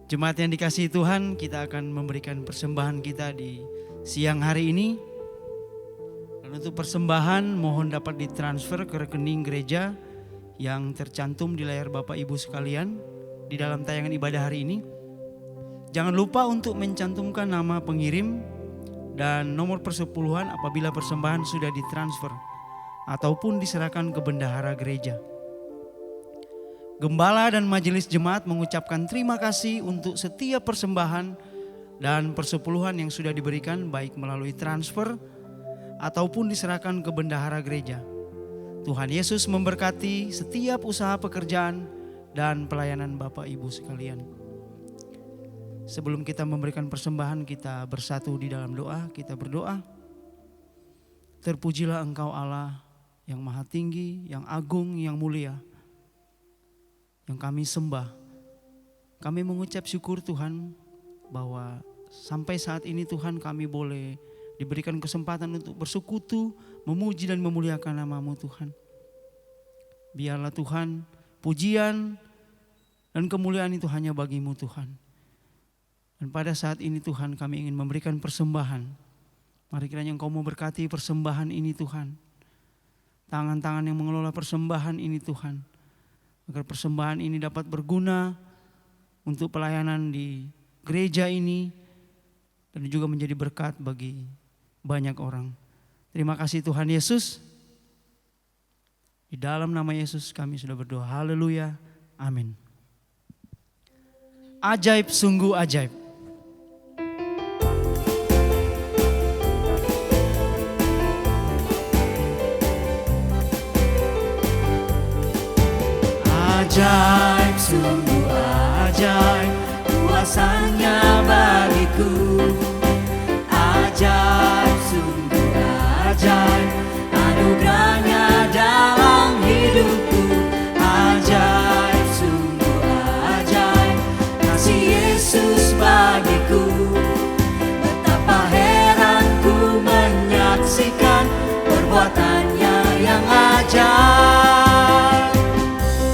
Jemaat yang dikasihi Tuhan, kita akan memberikan persembahan kita di siang hari ini. Dan untuk persembahan mohon dapat ditransfer ke rekening gereja yang tercantum di layar Bapak Ibu sekalian di dalam tayangan ibadah hari ini. Jangan lupa untuk mencantumkan nama pengirim dan nomor persepuluhan apabila persembahan sudah ditransfer ataupun diserahkan ke bendahara gereja. Gembala dan majelis jemaat mengucapkan terima kasih untuk setiap persembahan dan persepuluhan yang sudah diberikan baik melalui transfer ataupun diserahkan ke bendahara gereja. Tuhan Yesus memberkati setiap usaha pekerjaan dan pelayanan Bapak Ibu sekalian. Sebelum kita memberikan persembahan, kita bersatu di dalam doa, kita berdoa. Terpujilah Engkau Allah yang maha tinggi, yang agung, yang mulia, yang kami sembah. Kami mengucap syukur Tuhan bahwa sampai saat ini Tuhan kami boleh diberikan kesempatan untuk bersekutu, memuji dan memuliakan nama-Mu Tuhan. Biarlah Tuhan pujian dan kemuliaan itu hanya bagi-Mu Tuhan. Dan pada saat ini Tuhan kami ingin memberikan persembahan. Mari kiranya Engkau memberkati persembahan ini Tuhan. Tangan-tangan yang mengelola persembahan ini Tuhan. Agar persembahan ini dapat berguna untuk pelayanan di gereja ini dan juga menjadi berkat bagi banyak orang. Terima kasih Tuhan Yesus. Di dalam nama Yesus kami sudah berdoa. Haleluya. Amin. Ajaib, sungguh ajaib. Ajaib, sungguh ajaib, kuasanya bagiku. Ajaib, sungguh ajaib, anugerahnya dalam hidupku. Ajaib, sungguh ajaib, kasih Yesus bagiku. Betapa heran ku menyaksikan perbuatannya yang ajaib.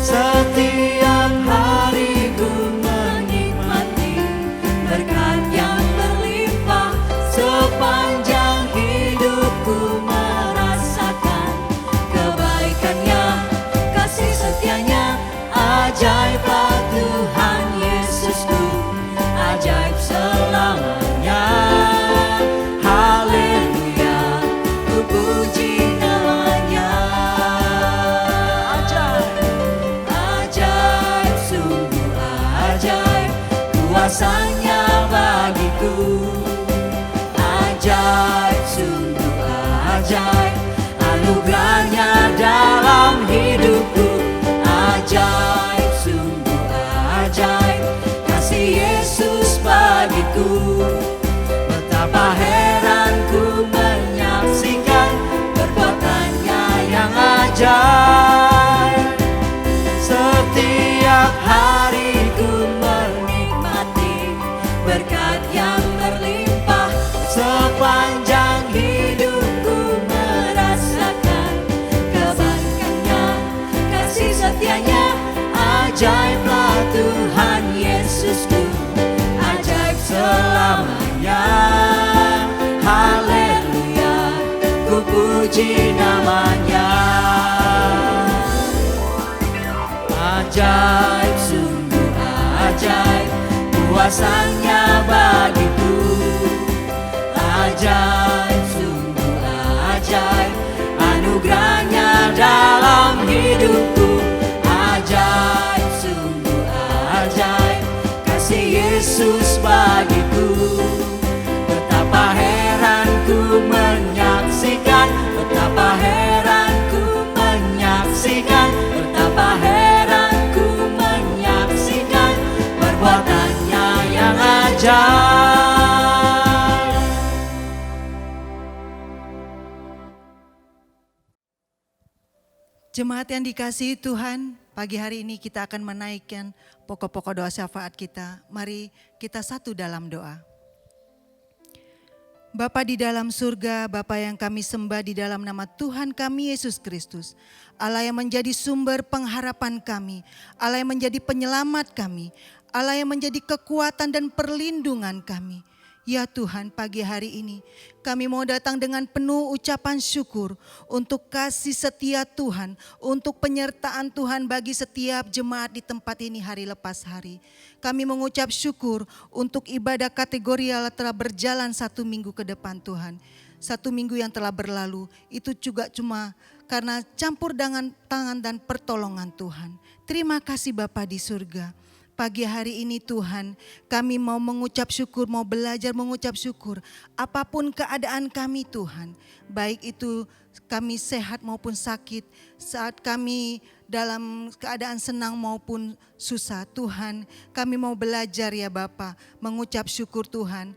Setiap hari ku menikmati berkat yang berlimpah. Sepanjang hidupku merasakan kebaikannya, kasih setianya. Ajaiblah Tuhan Yesusku, ajaib selamanya. Haleluya, ku puji namanya. Ajaib, sungguh ajaib, kuasanya bagiku. Ajaib, sungguh ajaib, anugerahnya dalam hidupku. Ajaib, sungguh ajaib, kasih Yesus bagiku. Betapa heran ku menyaksikan perbuatannya yang ajaib. puji namanya. Ajaib, sungguh ajaib, kuasanya bagiku. Ajaib, sungguh ajaib, anugerahnya dalam hidupku. Ajaib, sungguh ajaib, kasih Yesus bagiku. Betapa heran ku menyaksikan, betapa heran ku menyaksikan, betapa heran ku menyaksikan perbuatannya yang ajaib. Jemaat yang dikasihi Tuhan, pagi hari ini kita akan menaikkan pokok-pokok doa syafaat kita. Mari kita satu dalam doa. Bapa di dalam surga, Bapa yang kami sembah di dalam nama Tuhan kami Yesus Kristus. Allah yang menjadi sumber pengharapan kami, Allah yang menjadi penyelamat kami, Allah yang menjadi kekuatan dan perlindungan kami. Ya Tuhan, pagi hari ini kami mau datang dengan penuh ucapan syukur untuk kasih setia Tuhan, untuk penyertaan Tuhan bagi setiap jemaat di tempat ini hari lepas hari. Kami mengucap syukur untuk ibadah kategorial telah berjalan 1 minggu ke depan Tuhan. 1 minggu yang telah berlalu itu juga cuma karena campur tangan dan pertolongan Tuhan. Terima kasih Bapa di surga. Pagi hari ini Tuhan, kami mau mengucap syukur, mau belajar mengucap syukur. Apapun keadaan kami Tuhan, baik itu kami sehat maupun sakit, saat kami dalam keadaan senang maupun susah. Tuhan, kami mau belajar ya Bapa, mengucap syukur Tuhan.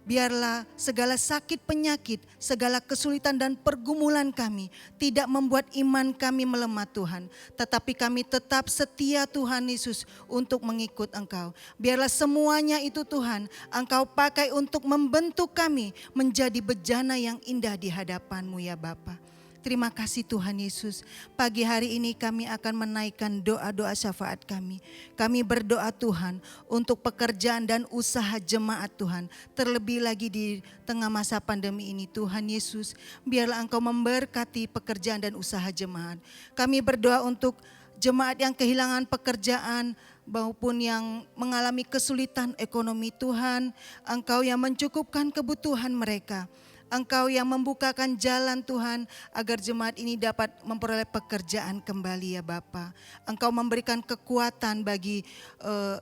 Biarlah segala sakit penyakit, segala kesulitan dan pergumulan kami tidak membuat iman kami melemah Tuhan. Tetapi kami tetap setia Tuhan Yesus untuk mengikut Engkau. Biarlah semuanya itu Tuhan, Engkau pakai untuk membentuk kami menjadi bejana yang indah di hadapan-Mu ya Bapa. Terima kasih Tuhan Yesus. Pagi hari ini kami akan menaikkan doa-doa syafaat kami. Kami berdoa Tuhan untuk pekerjaan dan usaha jemaat Tuhan. Terlebih lagi di tengah masa pandemi ini Tuhan Yesus. Biarlah Engkau memberkati pekerjaan dan usaha jemaat. Kami berdoa untuk jemaat yang kehilangan pekerjaan maupun yang mengalami kesulitan ekonomi Tuhan. Engkau yang mencukupkan kebutuhan mereka. Engkau yang membukakan jalan Tuhan agar jemaat ini dapat memperoleh pekerjaan kembali ya Bapa. Engkau memberikan kekuatan bagi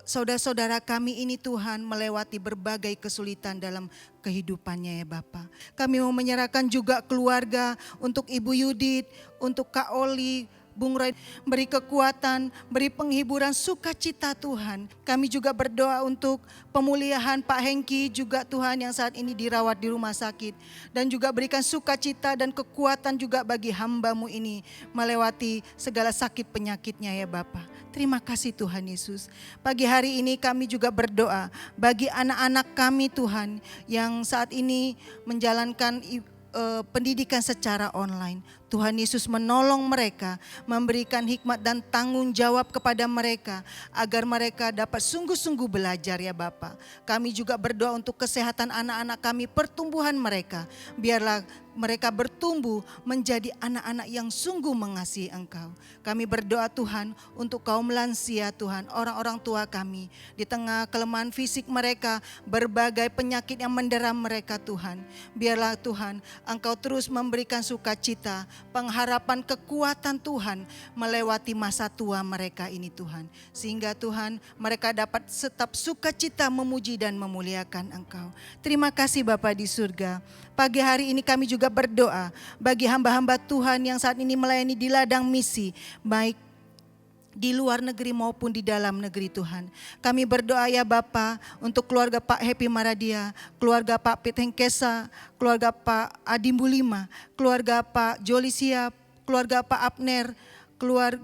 saudara-saudara kami ini Tuhan melewati berbagai kesulitan dalam kehidupannya ya Bapa. Kami mau menyerahkan juga keluarga untuk Ibu Yudit, untuk Kak Oli, Bung Ray, beri kekuatan, beri penghiburan, sukacita Tuhan. Kami juga berdoa untuk pemulihan Pak Hengki juga Tuhan yang saat ini dirawat di rumah sakit. Dan juga berikan sukacita dan kekuatan juga bagi hamba-Mu ini melewati segala sakit penyakitnya ya Bapa. Terima kasih Tuhan Yesus. Pagi hari ini kami juga berdoa bagi anak-anak kami Tuhan yang saat ini menjalankan pendidikan secara online. Tuhan Yesus menolong mereka, memberikan hikmat dan tanggung jawab kepada mereka agar mereka dapat sungguh-sungguh belajar ya Bapa. Kami juga berdoa untuk kesehatan anak-anak kami, pertumbuhan mereka. Biarlah mereka bertumbuh menjadi anak-anak yang sungguh mengasihi Engkau. Kami berdoa Tuhan untuk kaum lansia Tuhan, orang-orang tua kami. Di tengah kelemahan fisik mereka, berbagai penyakit yang mendera mereka Tuhan. Biarlah Tuhan Engkau terus memberikan sukacita, pengharapan, kekuatan Tuhan melewati masa tua mereka ini Tuhan. Sehingga Tuhan mereka dapat tetap sukacita memuji dan memuliakan Engkau. Terima kasih Bapa di surga. Pagi hari ini kami juga berdoa bagi hamba-hamba Tuhan yang saat ini melayani di ladang misi, baik di luar negeri maupun di dalam negeri Tuhan. Kami berdoa ya Bapa untuk keluarga Pak Happy Maradia, keluarga Pak Pit Hengkesa, keluarga Pak Adi Bulima, keluarga Pak Joli Siap, keluarga Pak Abner, keluarga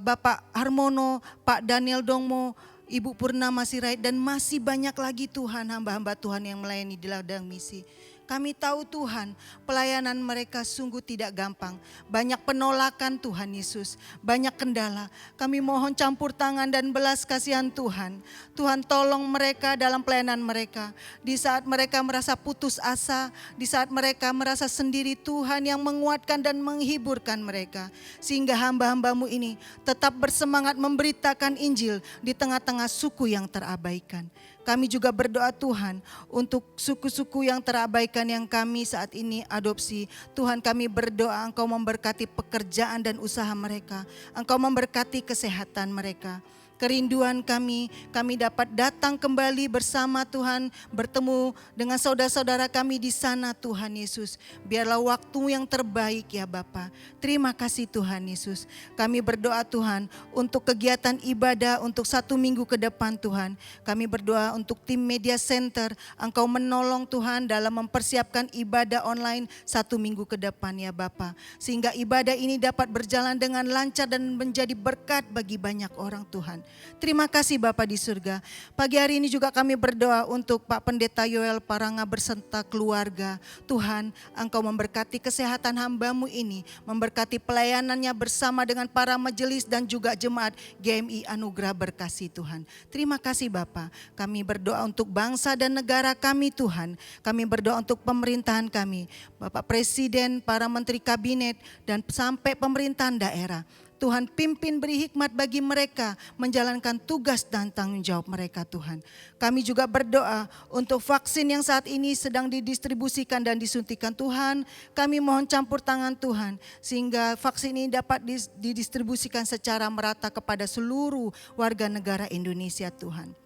Bapak Harmono, Pak Daniel Dongmo, Ibu Purnama Sirait, dan masih banyak lagi Tuhan hamba-hamba Tuhan yang melayani di ladang misi. Kami tahu Tuhan, pelayanan mereka sungguh tidak gampang. Banyak penolakan Tuhan Yesus, banyak kendala. Kami mohon campur tangan dan belas kasihan Tuhan. Tuhan tolong mereka dalam pelayanan mereka. Di saat mereka merasa putus asa, di saat mereka merasa sendiri, Tuhan yang menguatkan dan menghiburkan mereka. Sehingga hamba-hambamu ini tetap bersemangat memberitakan Injil di tengah-tengah suku yang terabaikan. Kami juga berdoa Tuhan untuk suku-suku yang terabaikan yang kami saat ini adopsi. Tuhan, kami berdoa Engkau memberkati pekerjaan dan usaha mereka. Engkau memberkati kesehatan mereka. Kerinduan kami dapat datang kembali bersama Tuhan, bertemu dengan saudara-saudara kami di sana Tuhan Yesus. Biarlah waktu yang terbaik ya Bapa. Terima kasih Tuhan Yesus. Kami berdoa Tuhan untuk kegiatan ibadah untuk 1 minggu ke depan Tuhan. Kami berdoa untuk tim media center, Engkau menolong Tuhan dalam mempersiapkan ibadah online 1 minggu ke depan ya Bapa. Sehingga ibadah ini dapat berjalan dengan lancar dan menjadi berkat bagi banyak orang Tuhan. Terima kasih Bapa di surga. Pagi hari ini juga kami berdoa untuk Pak Pendeta Yoel Paranga berserta keluarga. Tuhan, Engkau memberkati kesehatan hamba-Mu ini, memberkati pelayanannya bersama dengan para majelis dan juga jemaat GMI Anugerah Berkasih Tuhan. Terima kasih Bapa. Kami berdoa untuk bangsa dan negara kami Tuhan. Kami berdoa untuk pemerintahan kami, Bapak Presiden, para menteri kabinet dan sampai pemerintahan daerah. Tuhan, pimpin beri hikmat bagi mereka menjalankan tugas dan tanggung jawab mereka Tuhan. Kami juga berdoa untuk vaksin yang saat ini sedang didistribusikan dan disuntikan Tuhan. Kami mohon campur tangan Tuhan sehingga vaksin ini dapat didistribusikan secara merata kepada seluruh warga negara Indonesia Tuhan.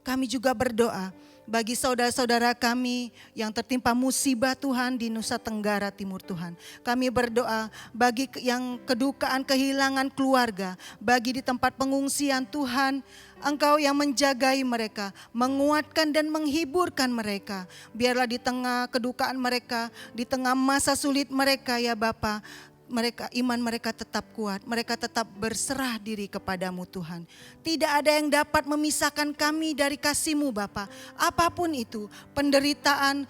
Kami juga berdoa bagi saudara-saudara kami yang tertimpa musibah Tuhan di Nusa Tenggara Timur Tuhan. Kami berdoa bagi yang kedukaan kehilangan keluarga, bagi di tempat pengungsian Tuhan, Engkau yang menjagai mereka, menguatkan dan menghiburkan mereka. Biarlah di tengah kedukaan mereka, di tengah masa sulit mereka ya Bapa, iman mereka tetap kuat, mereka tetap berserah diri kepadamu Tuhan. Tidak ada yang dapat memisahkan kami dari kasih-Mu Bapa. Apapun itu, penderitaan,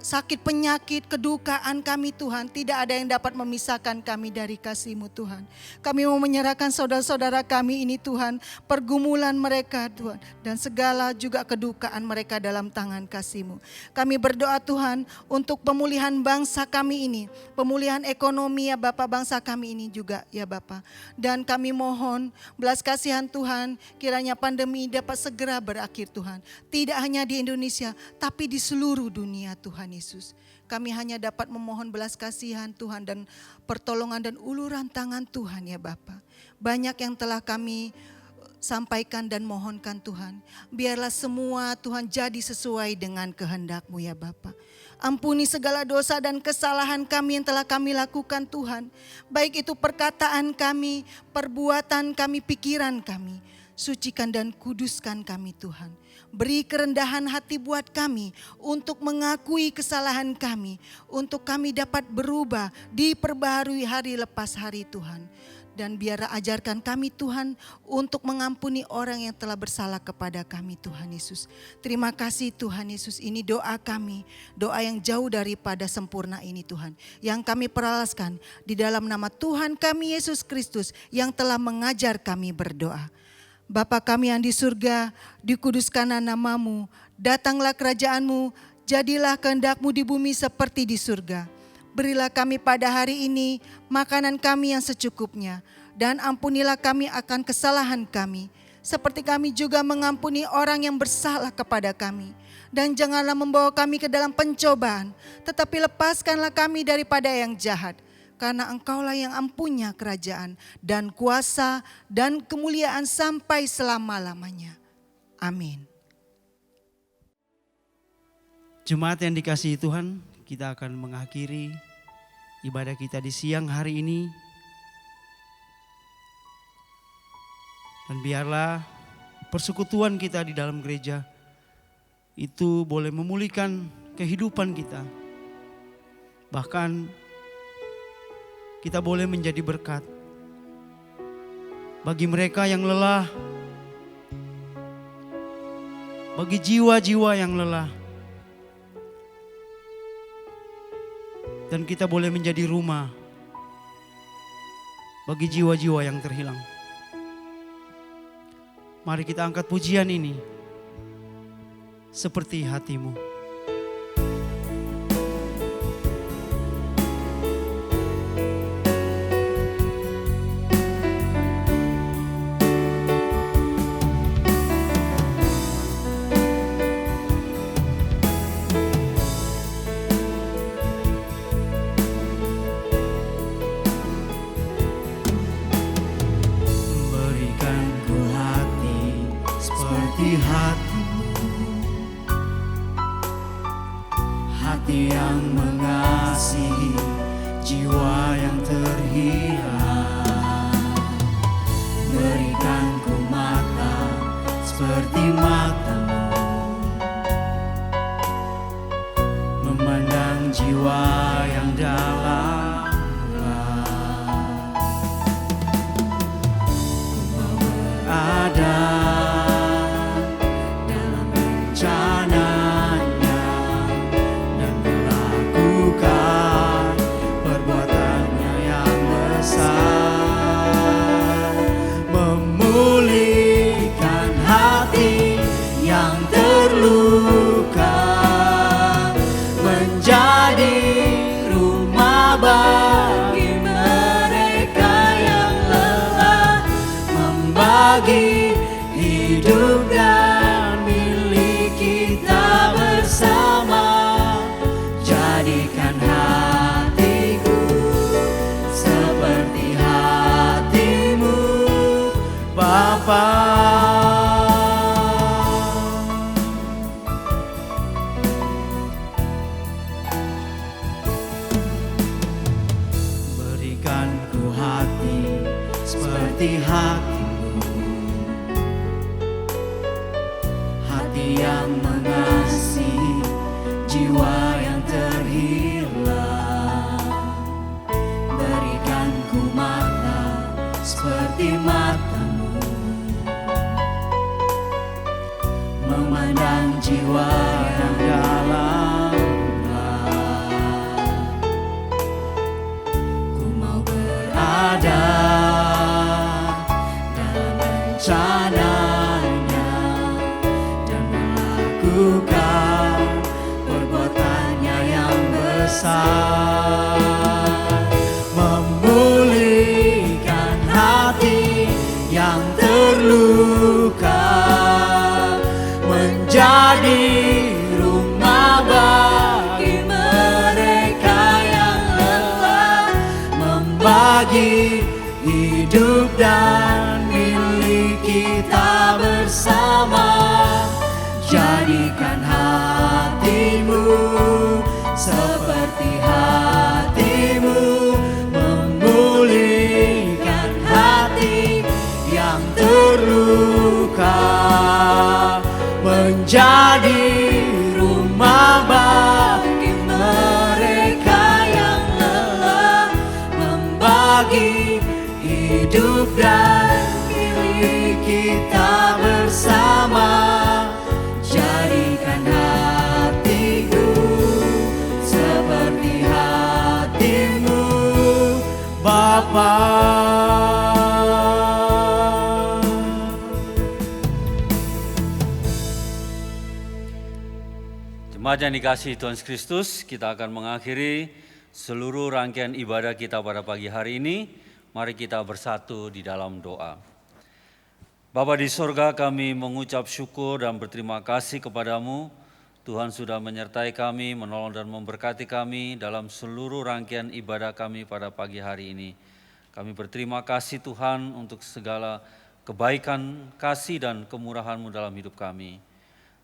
sakit penyakit, kedukaan kami Tuhan, tidak ada yang dapat memisahkan kami dari kasih-Mu Tuhan. Kami mau menyerahkan saudara-saudara kami ini Tuhan, pergumulan mereka Tuhan, dan segala juga kedukaan mereka dalam tangan kasih-Mu. Kami berdoa Tuhan untuk pemulihan bangsa kami ini, pemulihan ekonomi ya Bapa bangsa kami ini juga ya Bapa. Dan kami mohon belas kasihan Tuhan, kiranya pandemi dapat segera berakhir Tuhan. Tidak hanya di Indonesia, tapi di seluruh dunia Tuhan Yesus. Kami hanya dapat memohon belas kasihan Tuhan dan pertolongan dan uluran tangan Tuhan ya Bapa. Banyak yang telah kami sampaikan dan mohonkan Tuhan. Biarlah semua Tuhan jadi sesuai dengan kehendak-Mu ya Bapa. Ampuni segala dosa dan kesalahan kami yang telah kami lakukan Tuhan. Baik itu perkataan kami, perbuatan kami, pikiran kami. Sucikan dan kuduskan kami Tuhan. Beri kerendahan hati buat kami untuk mengakui kesalahan kami. Untuk kami dapat berubah, diperbaharui hari lepas hari Tuhan. Dan biarlah ajarkan kami Tuhan untuk mengampuni orang yang telah bersalah kepada kami Tuhan Yesus. Terima kasih Tuhan Yesus, ini doa kami. Doa yang jauh daripada sempurna ini Tuhan. Yang kami peralaskan di dalam nama Tuhan kami Yesus Kristus yang telah mengajar kami berdoa. Bapa kami yang di surga, dikuduskanlah nama-Mu, datanglah kerajaan-Mu, jadilah kehendak-Mu di bumi seperti di surga. Berilah kami pada hari ini makanan kami yang secukupnya, dan ampunilah kami akan kesalahan kami, seperti kami juga mengampuni orang yang bersalah kepada kami. Dan janganlah membawa kami ke dalam pencobaan, tetapi lepaskanlah kami daripada yang jahat. Karena Engkaulah yang ampunya kerajaan dan kuasa dan kemuliaan sampai selama-lamanya. Amin. Jemaat yang dikasihi Tuhan, kita akan mengakhiri ibadah kita di siang hari ini. Dan biarlah persekutuan kita di dalam gereja itu boleh memulihkan kehidupan kita. Bahkan kita boleh menjadi berkat bagi mereka yang lelah, bagi jiwa-jiwa yang lelah. Dan kita boleh menjadi rumah bagi jiwa-jiwa yang terhilang. Mari kita angkat pujian ini seperti hatimu. Hati yang mengasihi jiwa yang terhilang. Berikan ku mata seperti matamu, memandang jiwa yang dalam. Ku mau berada dalam rencana bagi mereka yang lelah, membagi hidup dan milik kita bersama. Jadikan hatiku seperti hatimu, Bapa. Seperti hatimu, hati yang mengasihi jiwa yang terhilang. Berikan ku mata seperti matamu, memandang jiwa yang dalam. Ku mau berada rencananya dan melakukan perbuatannya yang besar, memulihkan hati yang terluka, menjadi rumah bagi mereka yang lelah, membagi hidup dan kita bersama. Jadikan hatimu seperti hatimu, memulihkan hati yang terluka, menjadi rumah bagi mereka yang lelah, membagi hidup dan kita bersama. Jadikan hatiku seperti hatimu, Bapa. Jemaat yang dikasihi Tuhan Yesus Kristus, kita akan mengakhiri seluruh rangkaian ibadah kita pada pagi hari ini. Mari kita bersatu di dalam doa. Bapa di sorga, kami mengucap syukur dan berterima kasih kepadamu. Tuhan sudah menyertai kami, menolong dan memberkati kami dalam seluruh rangkaian ibadah kami pada pagi hari ini. Kami berterima kasih Tuhan untuk segala kebaikan, kasih dan kemurahan-Mu dalam hidup kami.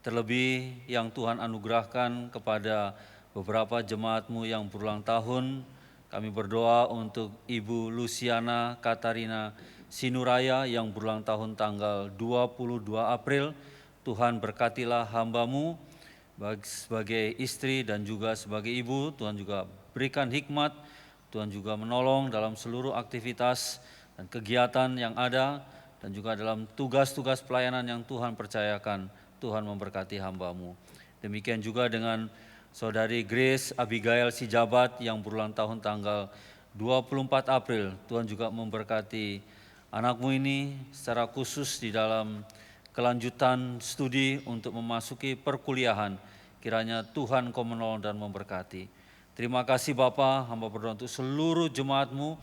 Terlebih yang Tuhan anugerahkan kepada beberapa jemaat-Mu yang berulang tahun, kami berdoa untuk Ibu Luciana Katarina Sinuraya yang berulang tahun tanggal 22 April. Tuhan berkatilah hamba-Mu sebagai istri dan juga sebagai ibu. Tuhan juga berikan hikmat, Tuhan juga menolong dalam seluruh aktivitas dan kegiatan yang ada, dan juga dalam tugas-tugas pelayanan yang Tuhan percayakan. Tuhan memberkati hamba-Mu. Demikian juga dengan Saudari Grace Abigail Sijabat yang berulang tahun tanggal 24 April. Tuhan juga memberkati anakmu ini secara khusus di dalam kelanjutan studi untuk memasuki perkuliahan. Kiranya Tuhan kau menolong dan memberkati. Terima kasih Bapa, hamba berdoa untuk seluruh jemaatmu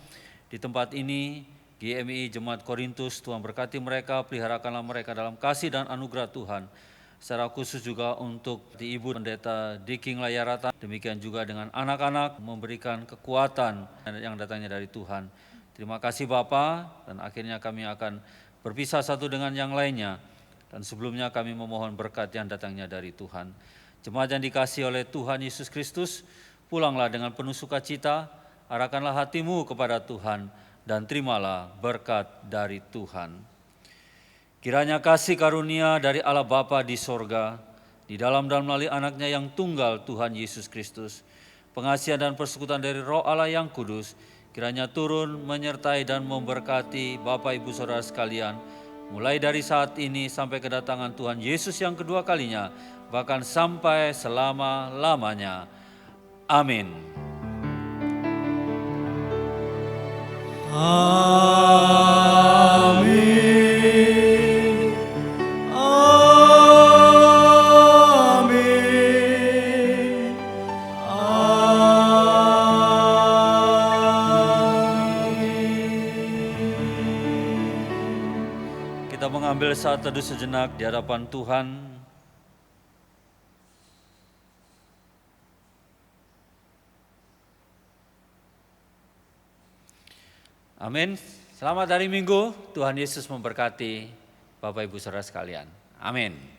di tempat ini, GMI Jemaat Korintus. Tuhan berkati mereka, peliharakanlah mereka dalam kasih dan anugerah Tuhan. Secara khusus juga untuk di Ibu Pendeta Diking Layarata, demikian juga dengan anak-anak memberikan kekuatan yang datangnya dari Tuhan. Terima kasih Bapa, dan akhirnya kami akan berpisah satu dengan yang lainnya. Dan sebelumnya kami memohon berkat yang datangnya dari Tuhan. Jemaat yang dikasihi oleh Tuhan Yesus Kristus, pulanglah dengan penuh sukacita, arahkanlah hatimu kepada Tuhan, dan terimalah berkat dari Tuhan. Kiranya kasih karunia dari Allah Bapa di sorga, di dalam dan melalui anaknya yang tunggal Tuhan Yesus Kristus, pengasihan dan persekutuan dari Roh Allah yang kudus, kiranya turun menyertai dan memberkati Bapak Ibu Saudara sekalian, mulai dari saat ini sampai kedatangan Tuhan Yesus yang kedua kalinya, bahkan sampai selama-lamanya. Amin. Amin. Kita mengambil saat teduh sejenak di hadapan Tuhan. Amin. Selamat hari Minggu. Tuhan Yesus memberkati Bapak Ibu Saudara sekalian. Amin.